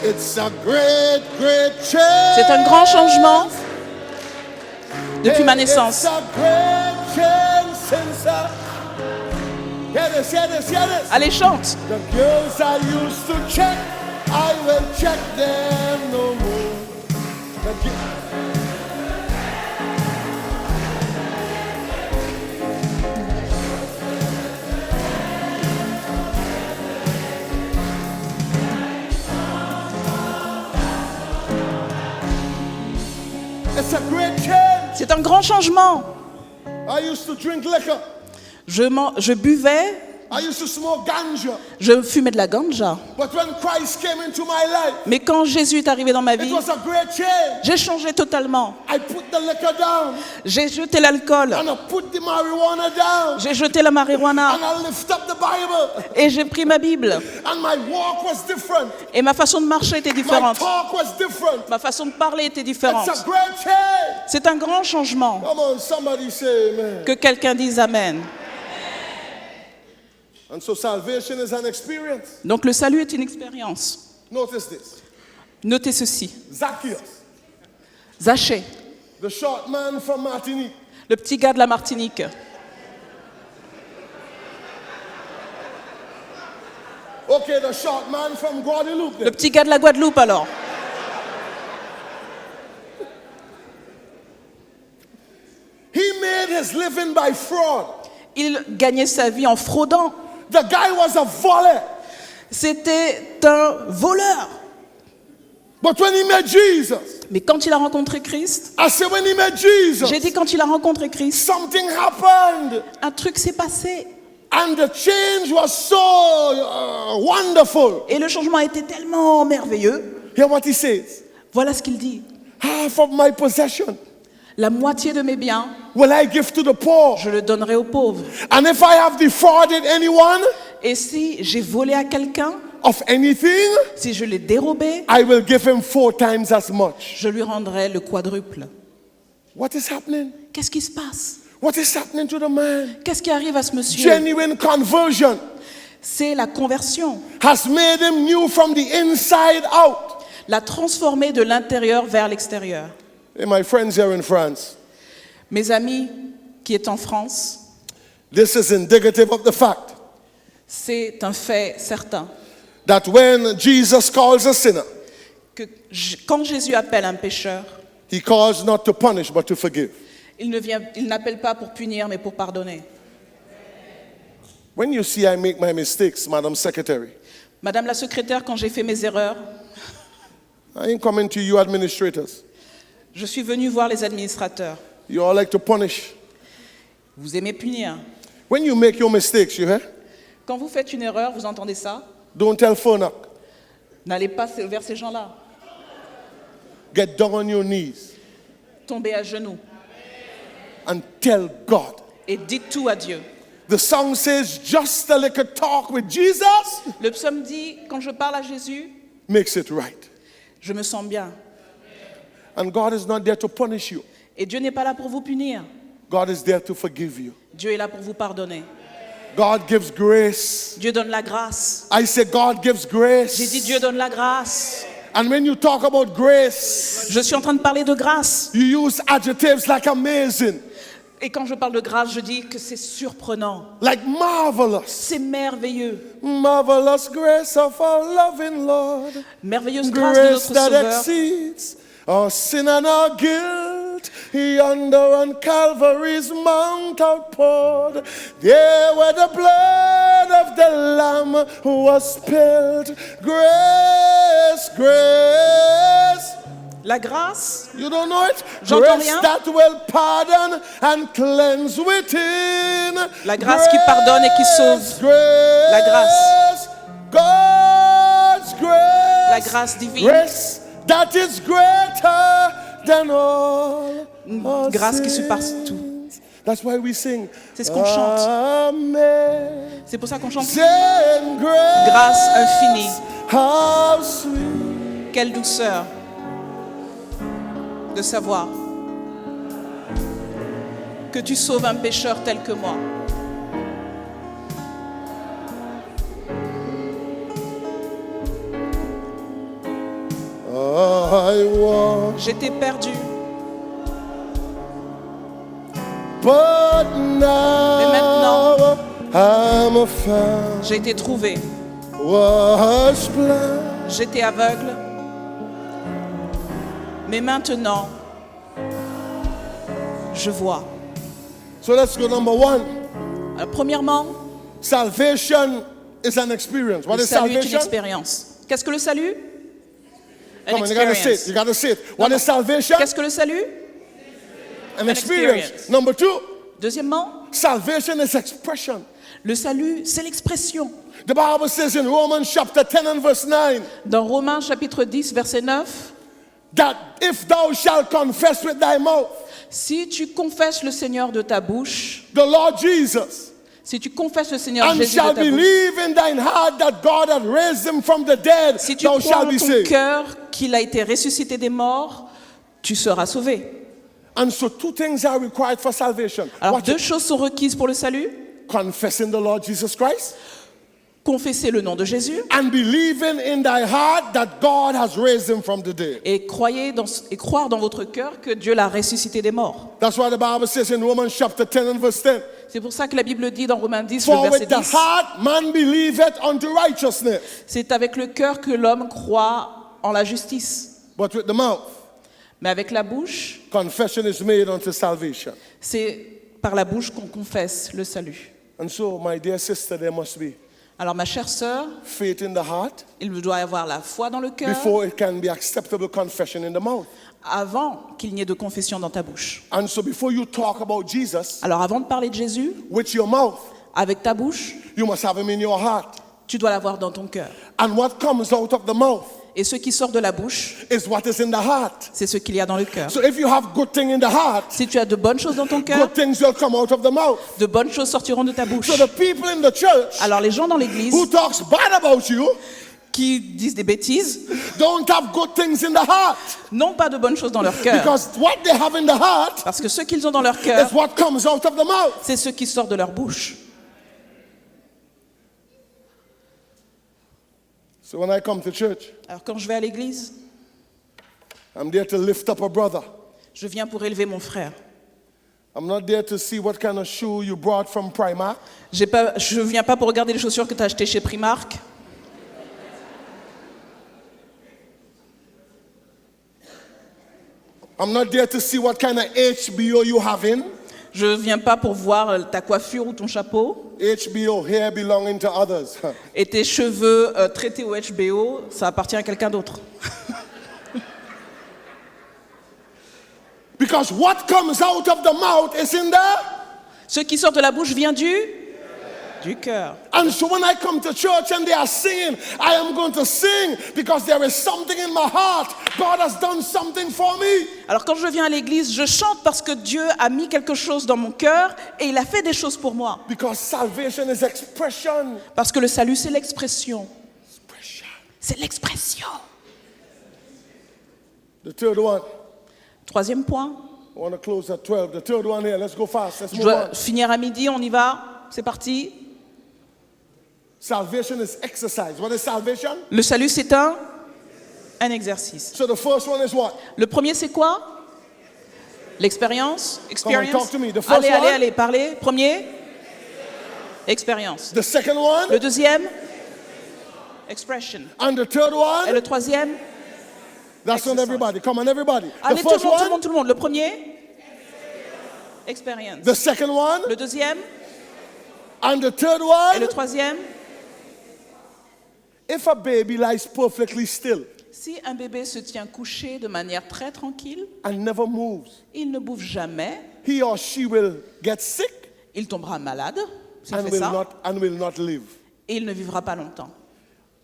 It's a great change. C'est un grand changement depuis ma naissance. It's a great change since I... Hear this, hear this, hear this. Allez, chante. The girls I used to check, I will check them no more. The gi- It's a great change. C'est un grand changement. I used to drink liquor. Je buvais I used to smoke ganja. Je fumais de la ganja. But when Christ came into my life, Mais quand Jésus est arrivé dans ma it vie, was a great change. j'ai changé totalement. I put the liquor down J'ai jeté l'alcool, and I put the marijuana down j'ai jeté la marijuana and I lift up the Bible et j'ai pris ma Bible. and my walk was different. Et ma façon de marcher était My différente. talk was different. Ma façon de parler était différente. It's a great change. C'est un grand changement. Come on, somebody say amen. Que quelqu'un dise Amen. And so salvation is an experience. Donc le salut est une expérience. Notice this. Notez ceci. Zacchaeus, Zachée, the short man from Martinique. le petit gars de la Martinique. Okay, the short man from Guadeloupe. Le then. petit gars de la Guadeloupe alors. He made his living by fraud. Il gagnait sa vie en fraudant. The guy was a volley. C'était un voleur. But when he met Jesus, Mais quand il a rencontré Christ, I said when he met Jesus, j'ai dit quand il a rencontré Christ, something happened. un truc s'est passé. And the change was so wonderful. Et le changement a été tellement merveilleux. Hear what he says. Voilà ce qu'il dit. Half of my possession La moitié de mes biens, will I give to the poor. je le donnerai aux pauvres. And if I have defrauded anyone Et si j'ai volé à quelqu'un, of anything, si je l'ai dérobé, I will give him 4 times as much. je lui rendrai le quadruple. What is happening? Qu'est-ce qui se passe? What is happening to the man? Qu'est-ce qui arrive à ce monsieur? Genuine conversion C'est la conversion. has made him new from the inside out. L'a transformé de l'intérieur vers l'extérieur. Hey, my friends here in France, Mes amis qui est en France, this is indicative of the fact c'est un fait certain that when Jesus calls a sinner, que quand Jésus appelle un pécheur, he calls not to punish but to forgive. il n'appelle pas pour punir mais pour pardonner. When you see I make my mistakes, Madam Secretary, Madame la secrétaire, quand j'ai fait mes erreurs, I ain't coming to you administrators. je suis venue voir les administrateurs. You all like to punish. Vous aimez punir. When you make your mistakes, you hear? Quand vous faites une erreur, vous entendez ça? Don't tell Fonak. N'allez pas vers ces gens-là. Get down on your knees Tombez à genoux and tell God. et dites tout à Dieu. The song says, just a little talk with Jesus Le psaume dit, quand je parle à Jésus, makes it right. je me sens bien. And God is not there to punish you. Et Dieu n'est pas là pour vous punir. God is there to forgive you. Dieu est là pour vous pardonner. God gives grace. Dieu donne la grâce. I say God gives J'ai dit grace. Dieu donne la grâce. And when you talk about grace, Je suis en train de parler de grâce. you use adjectives like amazing, Et quand je parle de grâce, je dis que c'est surprenant. like marvelous. C'est merveilleux. Marvelous grace of our loving Lord. Merveilleuse grâce de Grace notre that Sauveur. exceeds our sin and our guilt. Yonder on Calvary's mount outpoured, there where the blood of the Lamb was spilled. Grace, grace. La grâce, You don't know it? J'entends Grace rien. that will pardon and cleanse within. La grâce qui pardonne et qui sauve. Grace, La grâce. God's grace. La grâce divine. Grace that is greater than all. our grâce qui surpasse sins. tout. That's why we sing. C'est ce qu'on chante. Amen. C'est pour ça qu'on chante. Sing grace. Grâce infinie. How sweet. Quelle douceur de savoir que tu sauves un pécheur tel que moi. I was, J'étais perdu, but now maintenant, I'm found. j'ai été trouvé. Was blind. J'étais aveugle, mais maintenant, je vois. So let's go number 1. Alors, premièrement, Salvation is an experience. What le is salut est une salvation? expérience. Qu'est-ce que le salut? Come on, you gotta say it. You gotta say it. What Non, is salvation? Qu'est-ce que le salut? An experience. experience. Number 2, Deuxièmement, salvation is expression. Le salut, c'est l'expression. The Bible says in Romans chapter 10 and verse 9 Dans Romains chapitre 10, verset 9, that if thou shalt confess with thy mouth si tu confesses le Seigneur de ta bouche, the Lord Jesus si tu confesses le Seigneur and Jésus de shall ta bouche, believe in thine heart that God hath raised him from the dead, si tu thou crois shalt en be ton saved. cœur qu'il a été ressuscité des morts, tu seras sauvé. And so two things are required for salvation. Alors Watch deux it. choses sont requises pour le salut. Confessing the Lord Jesus Christ Confesser le nom de Jésus and believing in thy heart that God has raised him from the dead. et croire dans votre cœur que Dieu l'a ressuscité des morts. That's why the Bible says in Romans chapter 10 and verse 10, C'est pour ça que la Bible dit dans Romains 10, for le verset with the 10, heart man believeth unto righteousness, c'est avec le cœur que l'homme croit en la justice. but with the mouth Mais avec la bouche, confession is made unto salvation. c'est par la bouche qu'on confesse le salut. And so, my dear sister, there must be Alors ma chère sœur, faith in the heart il doit y avoir la foi dans le cœur before it can be acceptable confession in the mouth. avant qu'il n'y ait de confession dans ta bouche. And so, before you talk about Jesus Alors avant de parler de Jésus, with your mouth, avec ta bouche, you must have him in your heart. tu dois l'avoir dans ton cœur. And what comes out of the mouth Et ce qui sort de la bouche, is what is in the heart. c'est ce qu'il y a dans le cœur. So if you have good thing in the heart, Si tu as de bonnes choses dans ton cœur, good things will come out of the mouth. de bonnes choses sortiront de ta bouche. So the people in the church Alors les gens dans l'église who talks bad about you qui disent des bêtises don't have good things in the heart, n'ont pas de bonnes choses dans leur cœur. because what they have in the heart Parce que ce qu'ils ont dans leur cœur, is what comes out of the mouth. c'est ce qui sort de leur bouche. So when I come to church, Alors quand je vais à l'église, I'm there to lift up a brother. je viens pour élever mon frère. I'm not there to see what kind of shoe you brought from Primark. Je viens pas pour regarder les chaussures que tu as achetées chez Primark. I'm not there to see what kind of HBO you have in. Je viens pas pour voir ta coiffure ou ton chapeau. HBO hair belonging to others. Et tes cheveux traités au HBO, ça appartient à quelqu'un d'autre. Because what comes out of the mouth is in there. Ce qui sort de la bouche vient du cœur. And so when I come to church and they are singing, I am going to sing because there is something in my heart. God has done something for me. Alors quand je viens à l'église, je chante parce que Dieu a mis quelque chose dans mon cœur et il a fait des choses pour moi. Because salvation is expression. Parce que le salut, c'est l'expression. Expression. C'est l'expression. The third one. Troisième point. I want to close at 12. The third one here. Let's go fast. Let's Je move dois on. finir à midi, on y va. C'est parti. Salvation is exercise. What is salvation? Le salut, c'est un exercice. So the first one is what? Le premier, c'est quoi? L'expérience. Experience. talk to me. The first Allez, one? allez, parlez. Premier. Expérience. The second one? Le deuxième. Expression. And the third Et one? le troisième. That's not everybody. Come on, everybody. Allez, The tout le first monde, tout le one? monde, tout le monde. Le premier. Expérience. The second one? Le deuxième. And the third Et le one? troisième. If a baby lies perfectly still Si un bébé se tient couché de manière très tranquille, and never moves, il ne bouge jamais, he or she will get sick il tombera malade s'il and fait will ça, not live. et il ne vivra pas longtemps.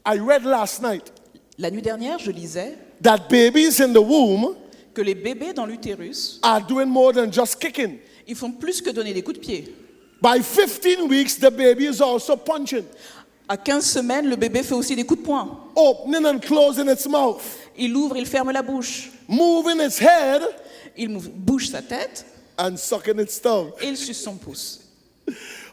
I read last night La nuit dernière, je lisais that babies in the womb que les bébés dans l'utérus, are doing more than just kicking. ils font plus que donner des coups de pied. By 15 weeks, the baby is also punching, À 15 semaines, le bébé fait aussi des coups de poing. opening and closing its mouth, Il ouvre, il ferme la bouche. moving its head Il bouge sa tête and sucking its tongue. et il suce son pouce.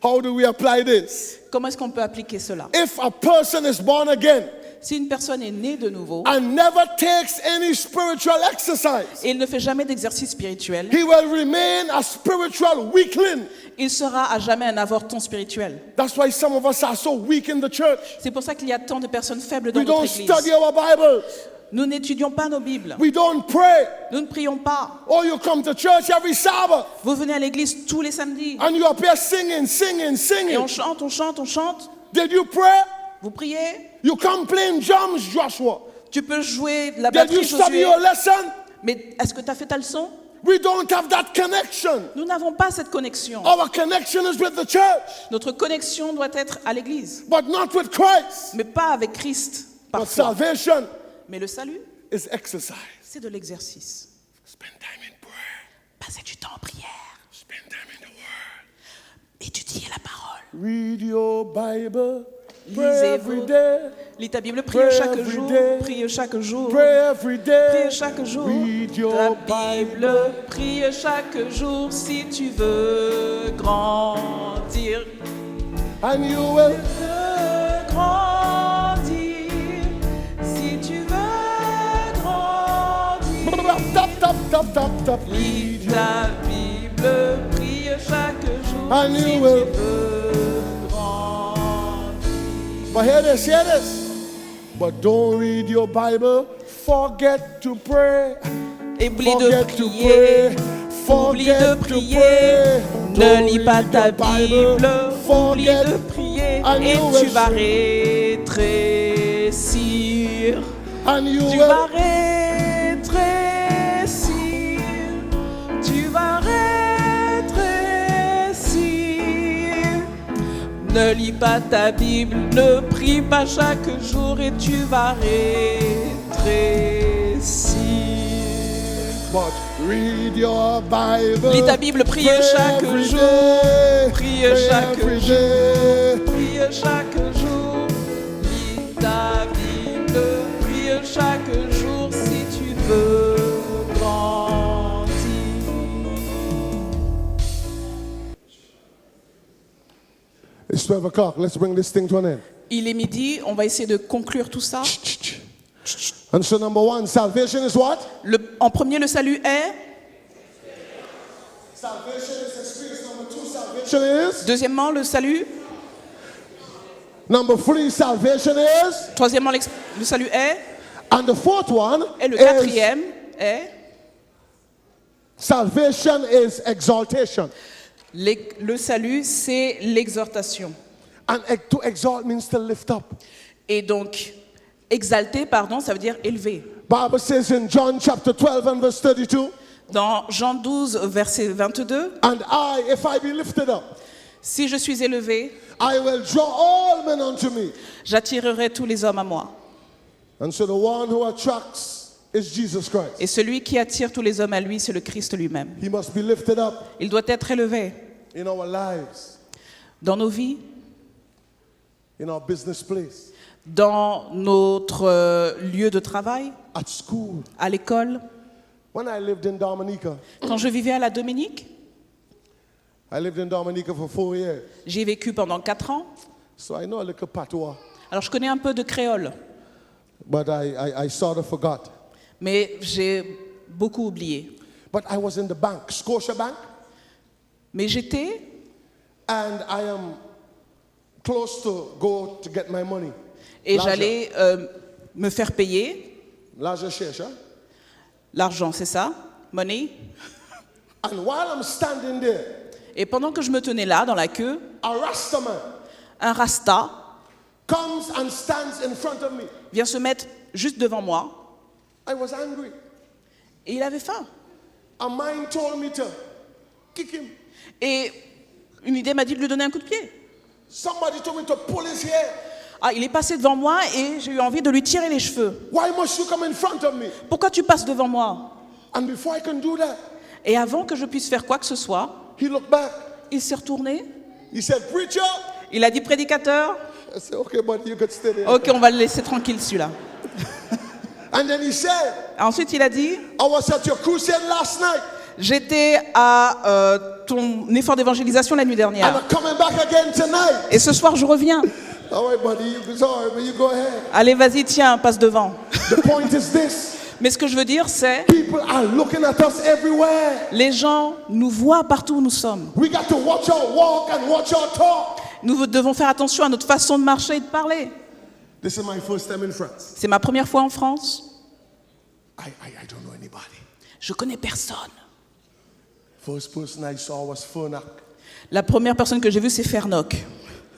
How do we apply this? Comment est-ce qu'on peut appliquer cela? If a person is born again Si une personne est née de nouveau and never takes any spiritual exercise, et il ne fait jamais d'exercice spirituel, he will remain a spiritual weakling. il sera à jamais un avorton spirituel. That's why some of us are so weak in the church. C'est pour ça qu'il y a tant de personnes faibles dans We notre don't église. study our Bibles. Nous n'étudions pas nos Bibles. We don't pray. Nous ne prions pas. Or you come to church every Sabbath Vous venez à l'église tous les samedis. and you up here singing, singing, Et singing. on chante, on chante, on chante. Did you pray? Vous priez. You come playing drums, Joshua. Tu peux jouer de la Did you batterie, study Josué. your lesson? Mais est-ce que tu as fait ta leçon? We don't have that connection. Nous n'avons pas cette connexion. Our connection is with the church, Notre connexion doit être à l'Église, but not with Christ. mais pas avec Christ But parfois. salvation Mais le salut, is exercise. c'est de l'exercice. Spend time in prayer. Passer du temps en prière, Spend time in the Word. étudier la parole. Read your Bible. Pray every Lisez-vous. day. Lis ta Bible, prie chaque every jour, day. prie chaque jour, Pray every day. prie chaque jour. Read Ta your Bible, prie chaque jour si tu veux grandir. and you will. Grandir, si tu veux grandir. Tap. Lis ta Bible, prie chaque jour And si you tu will. veux grandir. But hear this. But don't read your Bible. Forget to pray. Oublie de Forget to prier, pray. oublie de Forget to prier. pray. Ne Don't lis pas read ta your Bible. Bible, oublie Forget de prier and et you tu will vas see. rétrécir. And you Tu will. vas rétrécir. Tu vas rétrécir. Ne lis pas ta Bible, ne prie pas chaque jour et tu vas rétrécir. But read your Bible. Lis ta Bible, prie Pray chaque every jour. day. Prie Pray chaque every jour. day. Prie chaque jour. Lis ta Bible, prie chaque jour si tu veux grandir. It's 12 o'clock. Let's bring this thing to an end. Il est midi, on va essayer de conclure tout ça. And so, number one, salvation is what? En premier, le salut est. Salvation is experience. Number two, salvation is. Deuxièmement, le salut. Number three, salvation is. Troisièmement, le salut est. And the fourth one Et le is quatrième est. salvation is exaltation. Le salut, c'est l'exhortation. And to exalt means to lift up. Et donc, exalter, pardon, ça veut dire élever. Bible says in John chapter 12 and verse 32, Dans Jean 12, verset 22, and I, if I be lifted up, si je suis élevé, I will draw all men unto me. j'attirerai tous les hommes à moi. And so the one who attracts is Jesus Christ. Et celui qui attire tous les hommes à lui, c'est le Christ lui-même. He must be lifted up Il doit être élevé in our lives, dans nos vies, in our business place, dans notre lieu de travail, at school. à l'école. When I lived in Dominica, Quand je vivais à la Dominique, I lived in Dominica for 4 years. j'ai vécu pendant 4 ans. So I know a little patois, Alors je connais un peu de créole, but I sort of forgot. mais j'ai beaucoup oublié. But I was in the bank, Scotia Bank, Mais j'étais, and I am close to go to get my money. et L'argent. j'allais me faire payer. Larger church, huh? L'argent, c'est ça, money. And while I'm standing there, Et pendant que je me tenais là, dans la queue, a Rastaman un rasta comes and stands in front of me. vient se mettre juste devant moi, I was angry. et il avait faim. A mind told me to kick him. Et une idée m'a dit de lui donner un coup de pied. Somebody told me to pull his hair. Ah, il est passé devant moi et j'ai eu envie de lui tirer les cheveux. Why must you come in front of me? Pourquoi tu passes devant moi? And before I can do that, Et avant que je puisse faire quoi que ce soit, he looked back. il s'est retourné. He said, "Preacher." Il a dit prédicateur. I said, "Okay, buddy, you could stay there." Ok, on va le laisser tranquille celui-là. And then he said, Ensuite, il a dit, "I was at your crusade last night, j'étais à ton effort d'évangélisation la nuit and dernière. I'm coming back again tonight." Et ce soir, je reviens. All right, buddy, sorry, but you go ahead. Allez, vas-y, tiens, passe devant. The point is this: Mais ce que je veux dire, c'est, people are looking at us everywhere. les gens nous voient partout où nous sommes. We got to watch our walk and watch our talk. Nous devons faire attention à notre façon de marcher et de parler. This is my first time in France. C'est ma première fois en France. I don't know anybody. Je connais personne. First person I saw was Fernak, La première personne que j'ai vue, c'est Fernoc.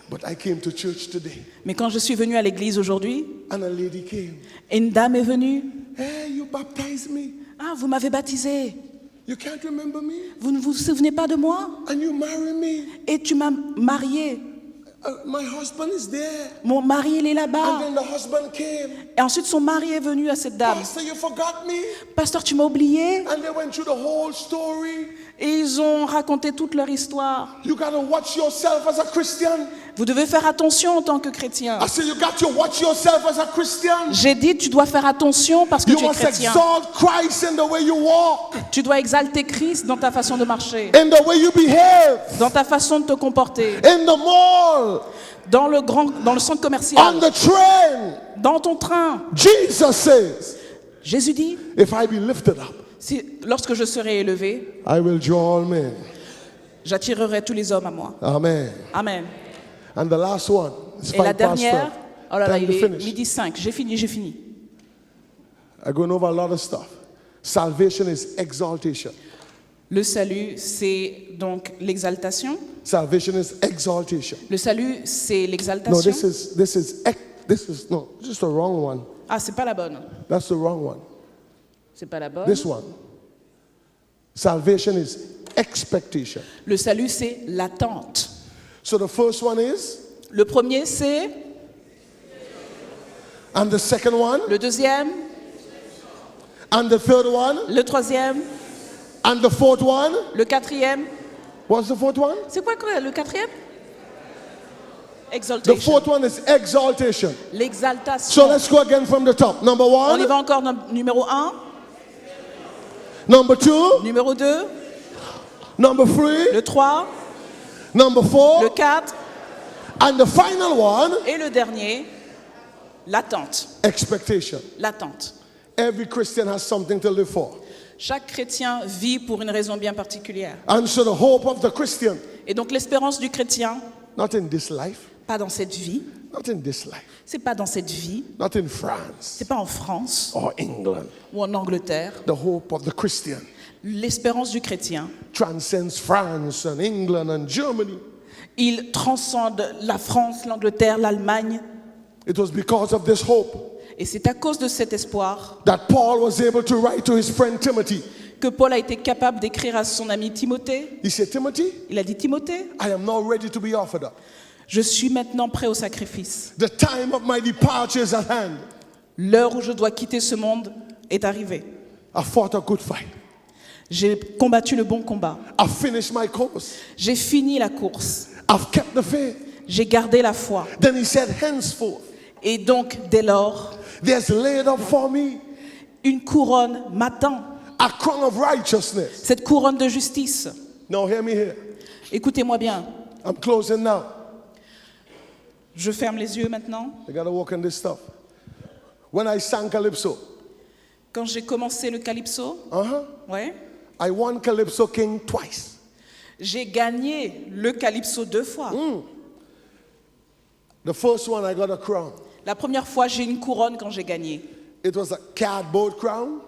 but I came to church today, Mais quand je suis venue à l'église aujourd'hui, and a lady came. une dame est venue. Hey, you baptized me. Ah, vous m'avez baptisé. You can't remember me? Vous ne vous souvenez pas de moi? And you marry me. Et tu m'as marié. My husband is there. Mon mari, il est And là-bas. then the husband came. Et ensuite, son mari est venu à cette dame. Pastor, you forgot me? Pasteur, tu m'as oublié. And they went through the whole story. Et ils ont raconté toute leur histoire. You got to watch yourself as a Christian. Vous devez faire attention en tant que chrétien. I say you got to watch yourself as a Christian. J'ai dit, tu dois faire attention parce que You tu es must chrétien. exalt Christ in the way you walk, Tu dois exalter Christ dans ta façon de marcher, in the way you behave, dans ta façon de te comporter, in the mall, dans le centre commercial, on the train. dans ton train. Jesus says, Jésus dit, if I be lifted up, lorsque je serai élevé, I will draw all men. j'attirerai tous les hommes à moi. Amen. Amen. And the last one is Et la 5 past 12. dernière, oh là là, Time il to est finish. midi 5. J'ai fini. I'm going over a lot of stuff. Salvation is exaltation. Le salut, c'est donc l'exaltation. Salvation is exaltation. Le salut, c'est No, l'exaltation. this is no, just the wrong one. Ah, c'est pas la bonne. That's the wrong one. C'est pas la bonne. This one. Salvation is expectation. Le salut, c'est l'attente. So the first one is, Le premier, c'est. and the second one, Le deuxième. and the third one, Le troisième. and the fourth one. Le quatrième. What's the fourth one? C'est quoi le quatrième? The Exaltation. fourth one is exaltation. L'exaltation. So let's go again from the top. Number On y one, va encore. Numéro 1, number two, numéro 2, number three, le 3, number le four, 4 and the final one, et le dernier, l'attente. expectation. L'attente. Every Christian has something to live for. Chaque chrétien vit pour une raison bien particulière. And so the hope of the Christian, Et donc l'espérance du chrétien, not in this life, pas dans cette vie, not in this life, c'est pas dans cette vie, not in France c'est pas en France or England. ou en Angleterre. The hope of the Christian L'espérance du chrétien, transcends France and England and Germany. il transcende la France, l'Angleterre, l'Allemagne. It was because of this hope Et c'est à cause de cet espoir that Paul was able to write to his friend Timothy. que Paul a été capable d'écrire à son ami Timothée. He said, Timothy, Il a dit, Timothée, I am now ready to be offered up. je suis maintenant prêt au sacrifice. The time of my departure is at hand. L'heure où je dois quitter ce monde est arrivée. I fought a good fight. J'ai combattu le bon combat. I finished my course. J'ai fini la course. I've kept the faith. J'ai gardé la foi. Then he said, henceforth, Et donc, dès lors, there's laid up for me une couronne m'attend. a crown of righteousness. Cette couronne de justice. Now hear me here. Écoutez-moi bien. I'm closing now. Je ferme les yeux maintenant. I gotta walk on this stuff. When I sang Calypso, Quand j'ai commencé le calypso, ouais, I won Calypso King twice. j'ai gagné le calypso 2 fois. The first one, I got a crown. La première fois, j'ai une couronne quand j'ai gagné. It was a cardboard crown.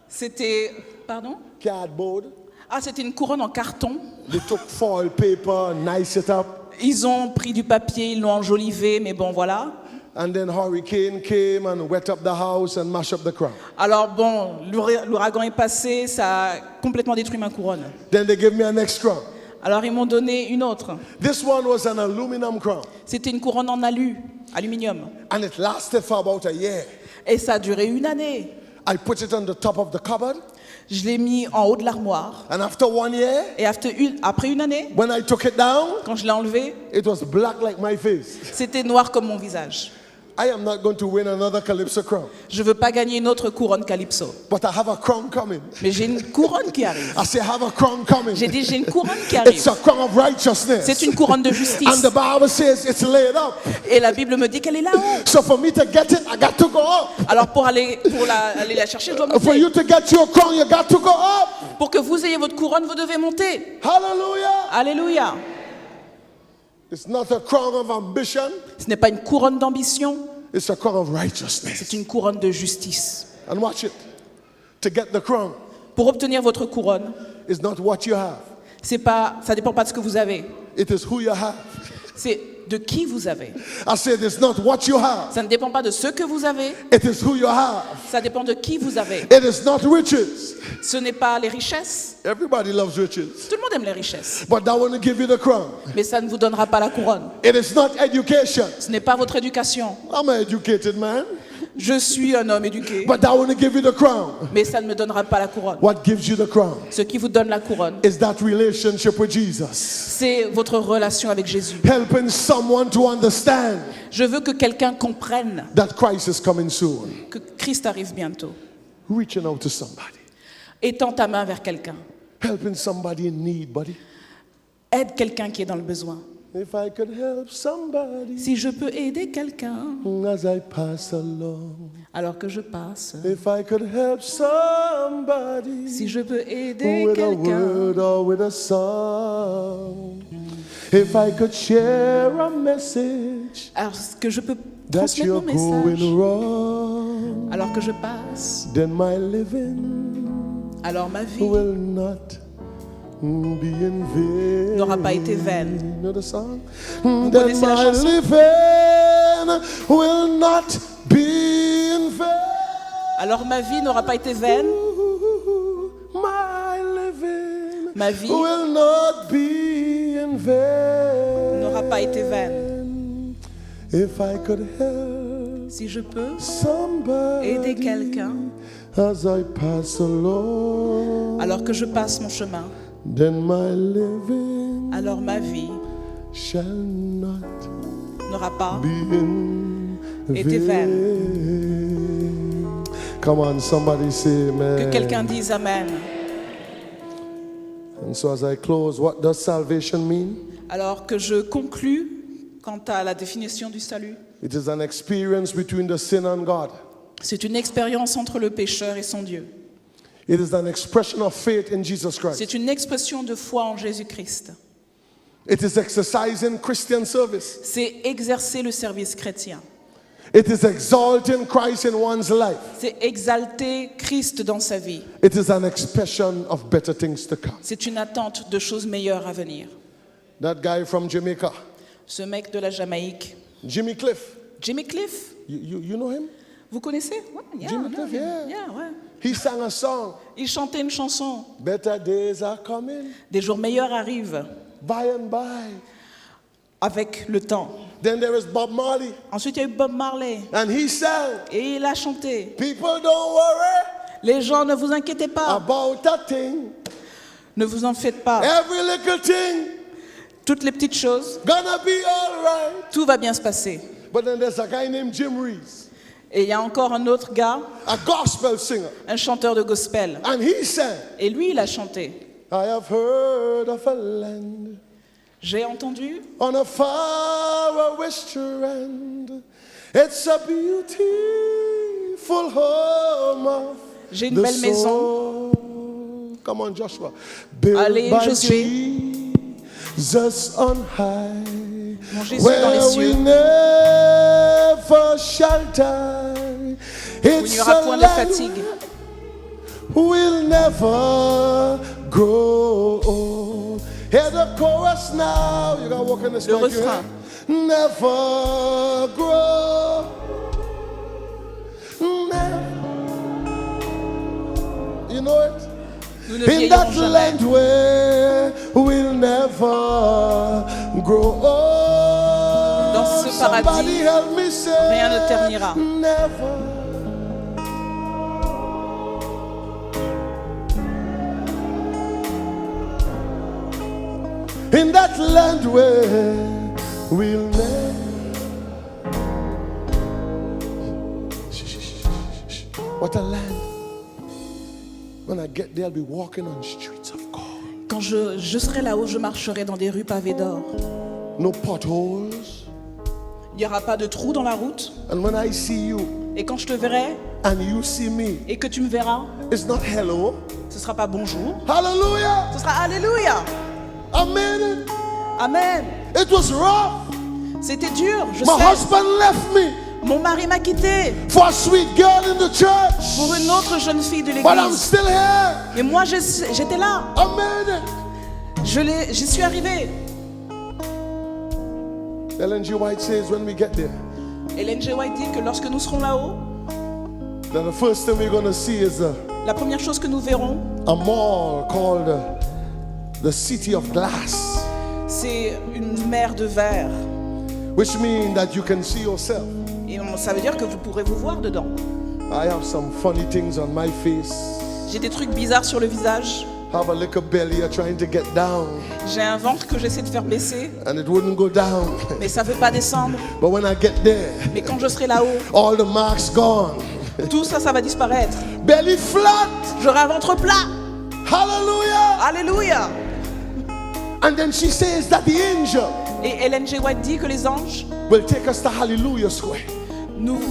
C'était, pardon? Cardboard. Ah, c'était une couronne en carton. They took foil paper, nice it up. Ils ont pris du papier, ils l'ont enjolivé, mais bon, voilà. And then hurricane came and wet up the house and mashed up the crown. Alors bon, l'ouragan est passé, ça a complètement détruit ma couronne. Then they gave me an next crown. Alors ils m'ont donné une autre. This one was an aluminum crown. C'était une couronne en aluminium. And it lasted for about a year. Et ça a duré 1 année. I put it on the top of the cupboard. Je l'ai mis en haut de l'armoire. And after 1 year, Et après 1 année, when I took it down, quand je l'ai enlevé, it was black like my face. c'était noir comme mon visage. I am not going to win another Calypso crown. Je ne veux pas gagner une autre couronne calypso. But I have a crown coming. Mais j'ai une couronne qui arrive. I say, I have a crown coming. J'ai dit, j'ai une couronne qui It's arrive. a crown of righteousness. C'est une couronne de And justice. the Bible says it's laid up. Et la Bible me dit qu'elle est là-haut. So for me to get it, I got to go up. Alors pour aller la chercher, je dois For monter. you to get your crown, you got to go up. Pour que vous ayez votre couronne, vous devez monter. Hallelujah. Alléluia. It's not a crown of ambition. Ce n'est pas une couronne d'ambition, It's a crown of righteousness. c'est une couronne de justice. And watch it. To get the crown Pour obtenir votre couronne, is not what you have. ça dépend pas de ce que vous avez. It is who you have. C'est de qui vous avez. I said it's not what you have, Ça ne dépend pas de ce que vous avez, it is who you have. ça dépend de qui vous avez. It is not riches. Ce n'est pas les richesses. Everybody loves riches, Tout le monde aime les richesses, but that won't give you the crown. mais ça ne vous donnera pas la couronne. It is not education. Ce n'est pas votre éducation. I'm an educated man, Je suis un homme éduqué, but that won't give you the crown. mais ça ne me donnera pas la couronne. What gives you the crown Ce qui vous donne la couronne, is that relationship with Jesus. c'est votre relation avec Jésus. Helping someone to understand Je veux que quelqu'un comprenne that Christ is coming soon. que Christ arrive bientôt. Reaching out to somebody. Étends ta main vers quelqu'un. Helping somebody in need, buddy. Aide quelqu'un qui est dans le besoin. If I could help somebody Si je peux aider quelqu'un as I pass along. alors que je passe, If I could help somebody si je peux aider with a quelqu'un, word or with a song. If I could share a message alors que je peux that transmettre mon you're message going wrong, alors que je passe, then my living alors ma vie will not be in vain. n'aura pas été vaine. You know the song? Vous Then connaissez la my chanson? living will not be in vain. Alors ma vie n'aura pas été vaine, My living ma vie will not be in vain. n'aura pas été vaine. If I could help Si je peux somebody aider quelqu'un as I pass along, alors que je passe mon chemin, then my living alors ma vie shall not n'aura pas be in été vain. Come on, somebody say que amen. quelqu'un dise Amen. And so as I close, what does salvation mean? Alors que je conclus quant à la définition du salut. It is an experience between the sinner and God. C'est une expérience entre le pécheur et son Dieu. It is an expression of faith in Jesus Christ. C'est une expression de foi en Jésus-Christ. It is exercising Christian service. C'est exercer le service chrétien. It is exalting Christ in one's life. C'est exalter Christ dans sa vie. It is an expression of better things to come. C'est une attente de choses meilleures à venir. That guy from Jamaica, Ce mec de la Jamaïque, Jimmy Cliff, Jimmy Cliff, you know him? vous connaissez? Ouais, Jimmy I know Cliff, him. yeah. Ouais. He sang a song, Il chantait une chanson. Better Days Are Coming, Des jours meilleurs arrivent by and by. avec le temps. Then there is Bob Marley, Ensuite, il y a eu Bob Marley and he sang, et il a chanté. People don't worry Les gens, ne vous inquiétez pas, about a thing. ne vous en faites pas. Every little thing Toutes les petites choses, gonna be all right. tout va bien se passer. But then there's a guy named Jim Reeves, Et il y a encore un autre gars, a gospel singer, un chanteur de gospel. and he sang, Et lui, il a chanté. I have heard of a land J'ai entendu on a faraway strand. It's a beautiful home of J'ai une the belle maison. soul. Come on, Joshua. Built Allez, by Josué. Jesus on high, Mon Jésus dans les where cieux, we never shall die. où il It's n'y aura a point de land fatigue. will never grow old. Hear the chorus now. You gotta walk in this Le mic, you refrain. hear? Never grow. Never. You know it? Nous ne In vieillirons that jamais. land where we'll never grow old. Dans ce paradis, Somebody help me say, rien ne ternira. Never. In that land where we'll never. What a land. When I get there, I'll be walking on streets of gold. Quand je serai là-haut, je marcherai dans des rues pavées d'or. No potholes. Il n'y aura pas de trous dans la route. And when I see you Et quand je te verrai and you see me, et que tu me verras, it's not hello. ce ne sera pas bonjour, Hallelujah. ce sera Alléluia. Amen. Amen. It was rough. C'était dur, je My sais. husband left me Mon mari m'a quitté for a sweet girl in the church. pour une autre jeune fille de But I'm l'église. still here. Mais moi, j'étais là. Amen. J'y suis arrivé. Ellen G. White says when we get there, Ellen G. White dit que lorsque nous serons là-haut, that the first thing we're going to see is la première chose que nous verrons, a mall called the City of Glass, c'est une mer de verre. which means that you can see yourself. Et ça veut dire que vous pourrez vous voir dedans. I have some funny things on my face. J'ai des trucs bizarres sur le visage. Have a little belly you're trying to get down, J'ai un ventre que j'essaie de faire baisser, and it wouldn't go down. mais ça ne veut pas descendre. But when I get there, Mais quand je serai là-haut, all the marks gone. tout ça, ça va disparaître. Belly flat. J'aurai un ventre plat. Hallelujah. Alléluia. And then she says that the angel Et Ellen G. White dit que les anges will take us to Hallelujah Square.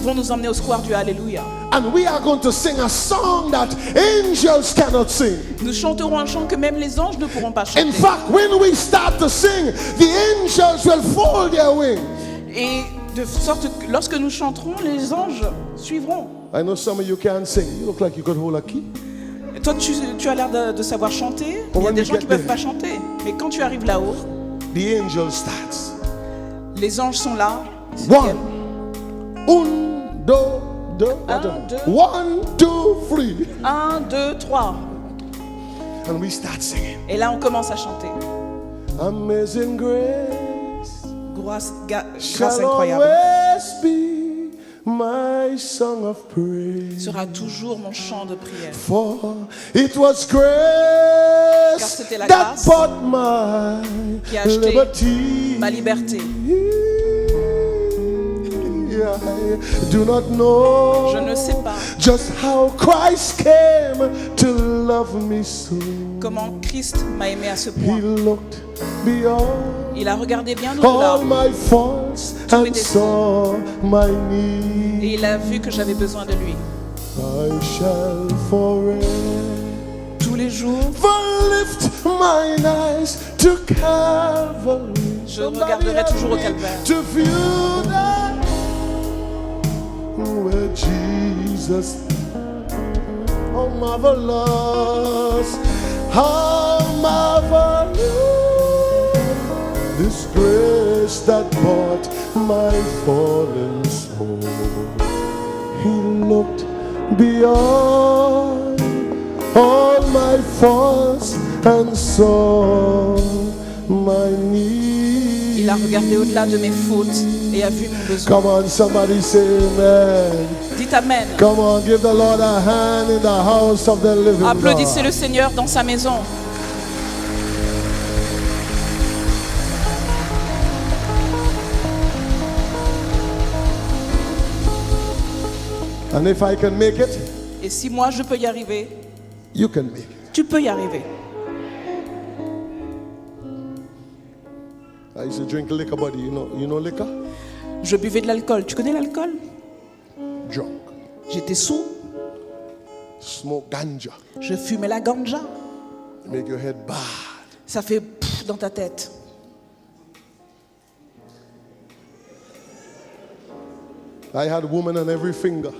vont nous emmener au square du Alléluia. And we are going to sing a song that angels cannot sing. Nous chanterons un chant que même les anges ne pourront pas chanter. In fact, when we start to sing, the angels will fold their wings. Et de sorte que lorsque nous chanterons, les anges suivront. I know some of you can't sing. You look like you could hold a key. Et toi, tu as l'air de savoir chanter. Il y a when des we gens get qui ne peuvent there. pas chanter. Mais quand tu arrives là-haut, The angel starts. les anges sont là. Ils se One. tiennent. Un, deux, deux. Un, attends. deux. 1, 2, 3. 1, 2, 3. And we start singing. Et là, on commence à chanter. Amazing grace Grâce shall incroyable always be my song of praise. sera toujours mon chant de prière. For it was Car grace c'était la that grâce bought my qui a acheté liberty. ma liberté. I do not know Je ne sais pas just how Christ came to love me so. comment Christ m'a aimé à ce He point. looked beyond Il a regardé bien au-delà all my faults Tous mes and défauts. saw my et need. il a vu que j'avais besoin de lui. I shall forever Tous les jours, lift mine eyes to Calvary. je regarderai toujours au calvaire. To view that where Jesus, oh marvelous, how marvelous, this grace that bought my fallen soul. He looked beyond all my faults and saw my need. Il a regardé au-delà de mes fautes et a vu mon besoin. Come on, somebody say amen. Dites Amen. Come on, give the Lord a hand in the house of the living Applaudissez God. le Seigneur dans sa maison. And if I can make it, Et si moi je peux y arriver, you can make it. tu peux y arriver. I used to drink liquor, buddy. You know liquor? Je buvais de l'alcool. Tu connais l'alcool? Drunk. J'étais sous. Smoke ganja. Je fumais la ganja. Make your head bad. Ça fait pff dans ta tête. I had a woman on every finger,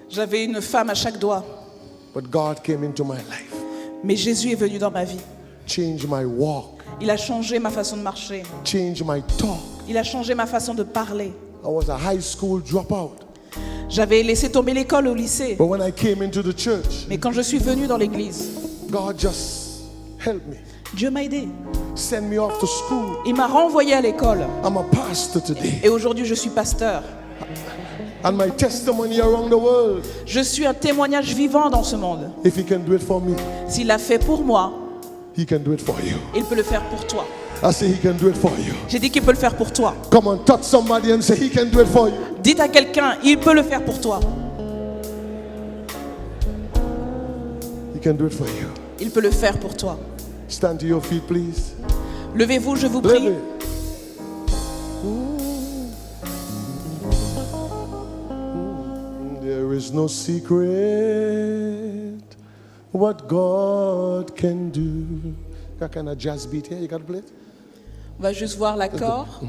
J'avais une femme à chaque doigt. but God came into my life, Mais Jésus est venu dans ma vie. changed my walk, Il a changé ma façon de marcher. changed my talk. Il a changé ma façon de parler. I was a high school dropout, J'avais laissé tomber l'école au lycée. but when I came into the church, Mais quand je suis venu dans l'église, God just helped me, Dieu m'a aidé. send me off to school. Il m'a renvoyé à l'école. I'm a pastor today, Et aujourd'hui, je suis pasteur. and my testimony around the world. Je suis un témoignage vivant dans ce monde. If He can do it for me, S'il l'a fait pour moi, He can do it for you. il peut le faire pour toi. I say He can do it for you. J'ai dit qu'il peut le faire pour toi. Come on, touch somebody and say He can do it for you. Dites à quelqu'un, il peut le faire pour toi. He can do it for you. Il peut le faire pour toi. Stand to your feet, please. Levez-vous, je vous Live prie. it. There is no secret what God can do. Got kind of jazz beat here. You got to play it? On va juste voir l'accord.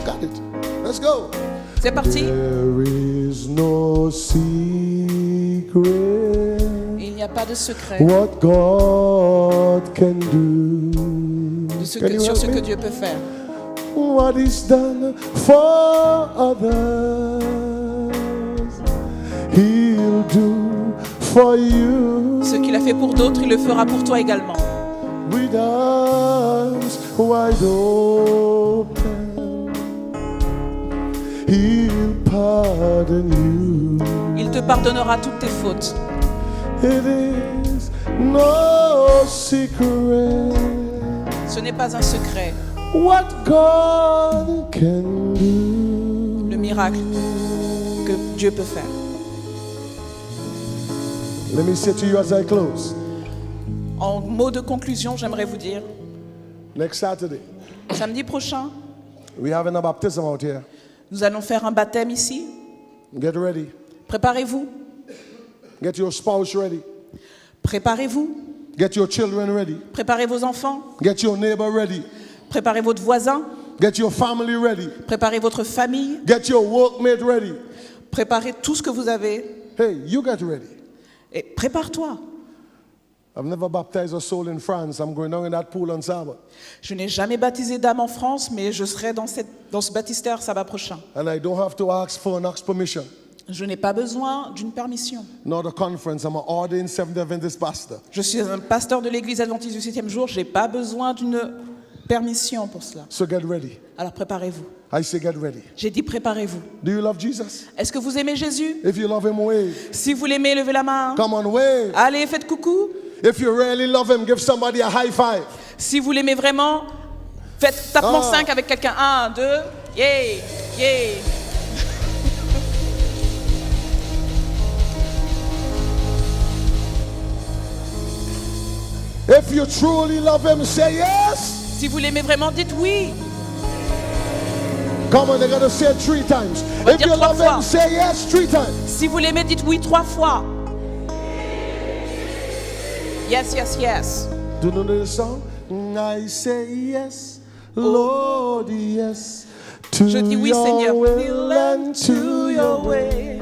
Got it. Let's go. C'est parti. There is no secret secret Et il n'y a pas de secret what God can do. de Can you sur help ce que me? Dieu peut faire. What He's done for others, He'll do for you. Ce qu'il a fait pour d'autres, il le fera pour toi également. With arms wide open, He'll pardon you. Il te pardonnera toutes tes fautes. It is no secret Ce n'est pas un secret, what God can do. le miracle que Dieu peut faire. Let me say to you as I close. En mot de conclusion, j'aimerais vous dire, Next Saturday, samedi prochain, we having a baptism out here. nous allons faire un baptême ici. Get ready. Préparez-vous, Get your spouse ready. préparez-vous, Get your children ready. préparez vos enfants, Get your neighbor ready. préparez votre voisin, Get your family ready. préparez votre famille, Get your workmate ready. préparez tout ce que vous avez Hey, you get ready. et prépare-toi. I've never baptized a soul in France. I'm going down in that pool on Sabbath. Je n'ai jamais baptisé d'âme en France, mais je serai dans ce baptistère sabbat prochain. And I don't have to ask permission. Je n'ai pas besoin d'une permission. Nor the conference. I'm an ordained Seventh-day Adventist pastor. Je suis un pasteur de l'église adventiste du 7e jour, je n'ai pas besoin d'une permission pour cela. So get ready. Alors préparez-vous. I say get ready. J'ai dit préparez-vous. Do you love Jesus? Est-ce que vous aimez Jésus? If you love him, wave. Si vous l'aimez, levez la main. Come on, wave. Allez, faites coucou. If you really love him, give somebody a high five. Si vous l'aimez vraiment, faites tapement 5 avec quelqu'un. 1, 2, yeah, yeah. If you truly love him, say yes. Si vous l'aimez vraiment, dites oui. Come on, they're going to say it 3 times. va If dire you 3 love fois. him, say yes 3 times. Si vous l'aimez, dites oui 3 fois. Yes, yes, yes. Do you know the song? I say yes, Lord, yes. To Je dis oui, your Seigneur. will and to your way.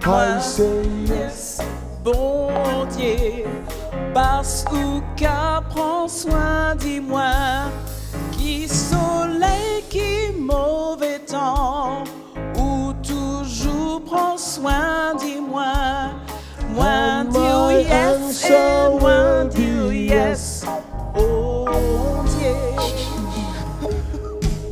I say yes. Yes, bon Dieu, parce qu'à prend soin, dis-moi, qui soleil, qui mauvais temps, ou toujours prend soin, dis-moi, moi And dis my yes, answer et moi will dis be yes, oh Dieu.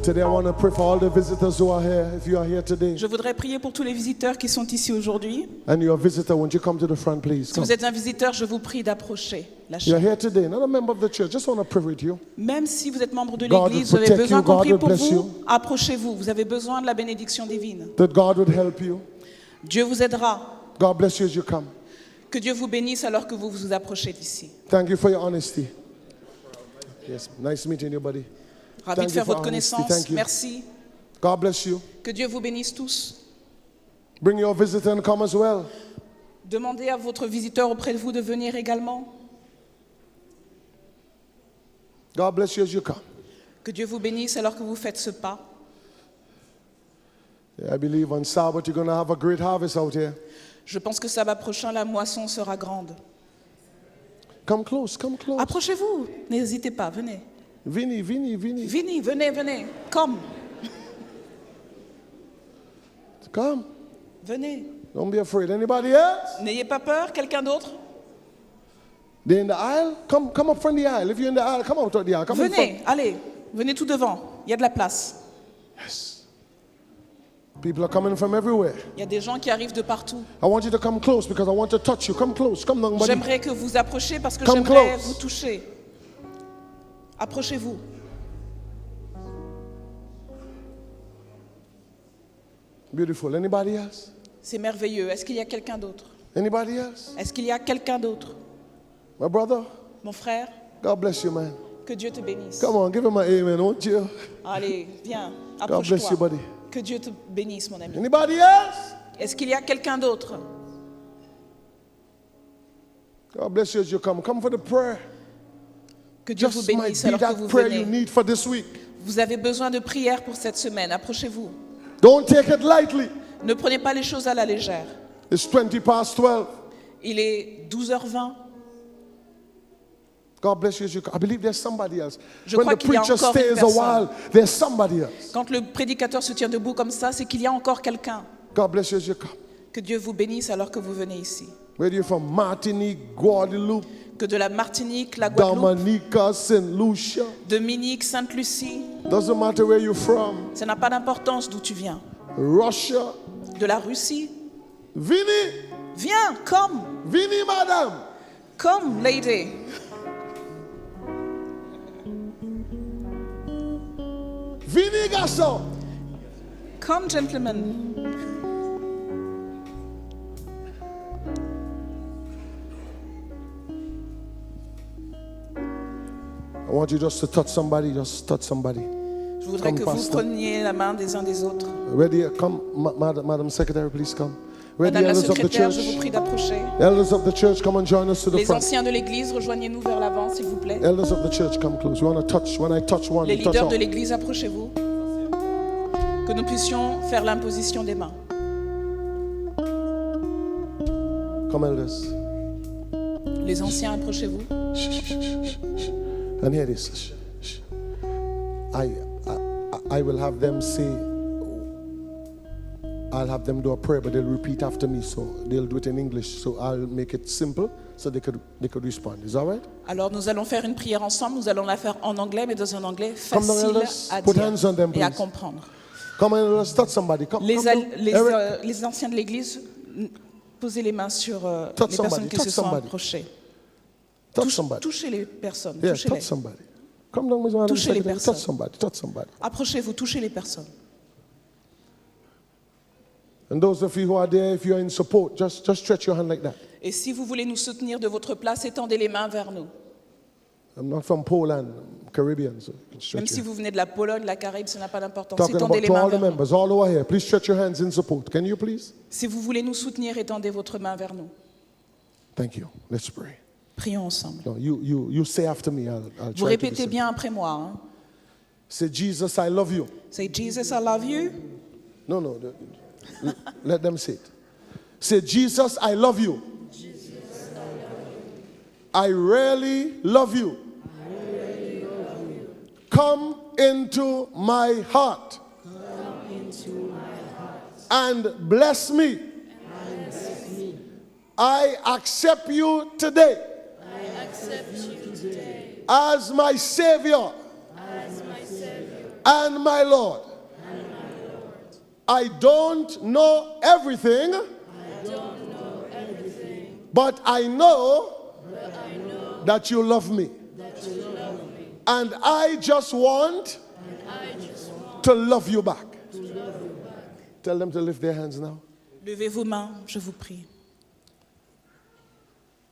Today I want to pray for all the visitors who are here. If you are here today Je voudrais prier pour tous les visiteurs qui sont ici aujourd'hui. and you're a visitor, won't you come to the front, please? Si Come. vous êtes un visiteur, je vous prie d'approcher la You're chaire. here today, not a member of the church. Just want to pray with you. Même si vous êtes membre de God l'église, will vous avez protect besoin you, qu'on God prie will pour bless vous, you. approchez-vous. Vous avez besoin de la bénédiction divine. That God would help you. Dieu vous aidera. God bless you as you come. Que Dieu vous bénisse alors que vous vous approchez d'ici. Thank you for your honesty. Yes, nice meeting you, buddy. Ravi Thank de faire you for votre honesty. connaissance. Thank you. Merci. God bless you. Que Dieu vous bénisse tous. Bring your visitor and come as well. Demandez à votre visiteur auprès de vous de venir également. God bless you as you come. Que Dieu vous bénisse alors que vous faites ce pas. I believe on Sabbath you're going to have a great harvest out here. Je pense que sabbat prochain, la moisson sera grande. Come close, come close. Approchez-vous. N'hésitez pas. Venez. Vinny. Venez. Comme. Come. Venez. Don't be afraid. Anybody else? N'ayez pas peur. Quelqu'un d'autre? They're in the aisle? Come up from the aisle. If you're in the aisle, come out of the aisle. Come in front. Venez. Allez. Venez tout devant. Il y a de la place. Yes. People are coming from everywhere. Il y a des gens qui arrivent de partout. I want you to come close because I want to touch you. Come close. Come down, buddy. J'aimerais que vous approchiez parce que Come j'aimerais close. vous toucher. Approchez-vous. Beautiful. Anybody else? C'est merveilleux. Est-ce qu'il y a quelqu'un d'autre? Anybody else? Est-ce qu'il y a quelqu'un d'autre? My brother, Mon frère, God bless you, man. que Dieu te bénisse. Come on, give him an amen, won't you? Allez, viens, God bless you, approche-toi. buddy. Que Dieu te bénisse, mon ami. Anybody else? Est-ce qu'il y a quelqu'un d'autre? God bless you as you come. Come for the prayer. Que Dieu vous Just might bénisse be alors que that vous prayer you venez. need for this week. Vous avez besoin de prière pour cette semaine. Approchez-vous. Don't take it lightly. Ne prenez pas les choses à la légère. It's 20 past 12. Il est 12h20. God bless you as you come. I believe there's somebody else. Je When crois the qu'il y a preacher encore une stays a personne. while, there's somebody else. Quand le prédicateur se tient debout comme ça, c'est qu'il y a encore quelqu'un. God bless you as you come. Que Dieu vous bénisse alors que vous venez ici. Where are you from? Martinique, Guadeloupe, Que de la Martinique, la Guadeloupe, Dominica, St. Lucia. Dominique, Sainte-Lucie, Doesn't matter where you're from. ça n'a pas d'importance d'où tu viens. Russia. De la Russie, Vinny. viens, come, Vinny, madam. come, lady. Vinny, garçon. Come, gentlemen. I want you just to touch somebody. Just touch somebody. Je voudrais Come, que vous pastor. preniez la main des uns des autres. Ready? Come, Madam Secretary, please come. Where the Madame la elders of the secrétaire, je church? vous prie d'approcher. Elders of the church, come and join us to the Les front. anciens de l'église, rejoignez-nous vers l'avant, s'il vous plaît. Elders of the church, come close. You want to touch? When I touch one, Les you touch leaders all. de l'église, approchez-vous. Que nous puissions faire l'imposition des mains. Come, elders. Les anciens, approchez-vous. And hear this. Shh, shh. I will have them say, I'll have them do a prayer, but they'll repeat after me. So they'll do it in English. So I'll make it simple so they could respond. Is that right? Alors nous allons faire une prière ensemble. Nous allons la faire en anglais, mais dans un anglais Come down, facile elders. à Put dire hands on them, et à please. comprendre. Come on, let's touch somebody. Come, Les, come down. Eric, les anciens de l'église, posez les mains sur Touch les personnes somebody, qui touch se sont somebody. approchées. touch somebody. Touchez les personnes. Yeah, Touchez-les. touch somebody. Come down, Madam Touchez les Secretary. personnes. Touch somebody. Touch somebody. Approchez-vous, touchez les personnes. And those of you who are there, if you're in support, just stretch your hand like that. Et si vous voulez nous soutenir de votre place, étendez les mains vers nous. I'm not from Poland, I'm Caribbean, so you can stretch Même si your vous venez de la Pologne, la Caraïbe, ça n'a pas d'importance. Talking Étendez about les to mains all the vers nous. members, all over here. Please stretch your hands in support. Can you please? Si vous voulez nous soutenir, étendez votre main vers nous. Thank you. Let's pray. Prions ensemble. No, you say after me. I'll Vous try to be répétez simple. bien après moi. Hein. Say, Jesus, I love you. Say, Jesus, I love you. No, let them say it. Say, Jesus, I love you. I really love you. Come into my heart. And bless me. I accept you today. As my Savior. And my Lord. I don't know everything. But I know that you love me. And I just want to love you back. Tell them to lift their hands now. Levez vos mains, je vous prie.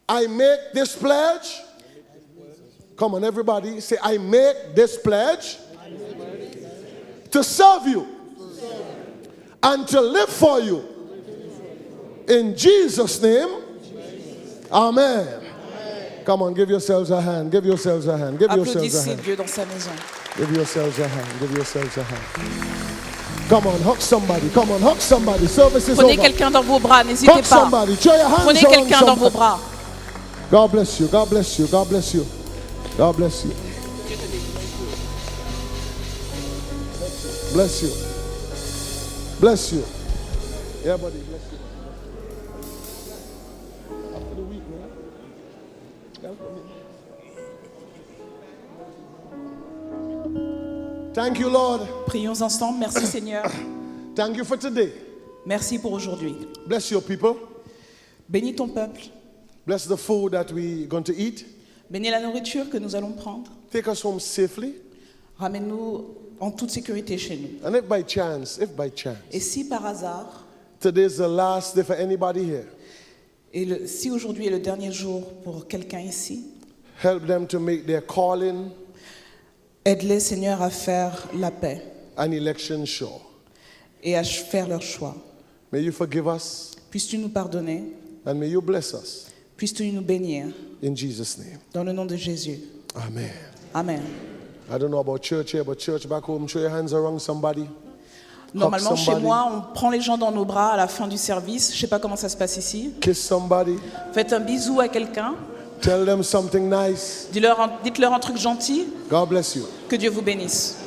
I make this pledge. Come on, everybody. Say, I make this pledge to serve you and to live for you. In Jesus' name, amen. Come on, give yourselves a hand. Give yourselves a hand. Give yourselves a Applaudissez hand. Dieu dans sa maison. Give yourselves a hand. Give yourselves a hand. Come on, hug somebody. Come on, hug somebody. Service is Prenez over. quelqu'un dans vos bras, n'hésitez Hug pas. somebody. Throw your hands Prenez around quelqu'un dans vos somebody. bras. God bless you. God bless you. God bless you. God bless you. Bless you. Bless you. Yeah, buddy. Bless you. After the week, man. Thank you, Lord. Prions ensemble. Merci Seigneur. Thank you for today. Merci pour aujourd'hui. Bless your people. Bénis ton peuple. Bless the food that we're going to eat. Bénis la nourriture que nous allons prendre. Take us home safely. Ramène-nous en toute sécurité chez nous. And if by chance, Et si par hasard, today's the last day for anybody here, si aujourd'hui est le dernier jour pour quelqu'un ici, help them to make their calling aide-les Seigneur à faire la paix and election sure. et à faire leur choix. May you forgive us Puisses-tu nous pardonner, and may you bless us. puisses-tu nous bénir, In Jesus' name. dans le nom de Jésus. Amen. Amen. I don't know about church here, but church back home, throw your hands around somebody. Normalement, chez somebody. moi, on prend les gens dans nos bras à la fin du service. Je ne sais pas comment ça se passe ici. Kiss somebody. Faites un bisou à quelqu'un. Tell them something nice. Dites-leur un truc gentil. God bless you. Que Dieu vous bénisse.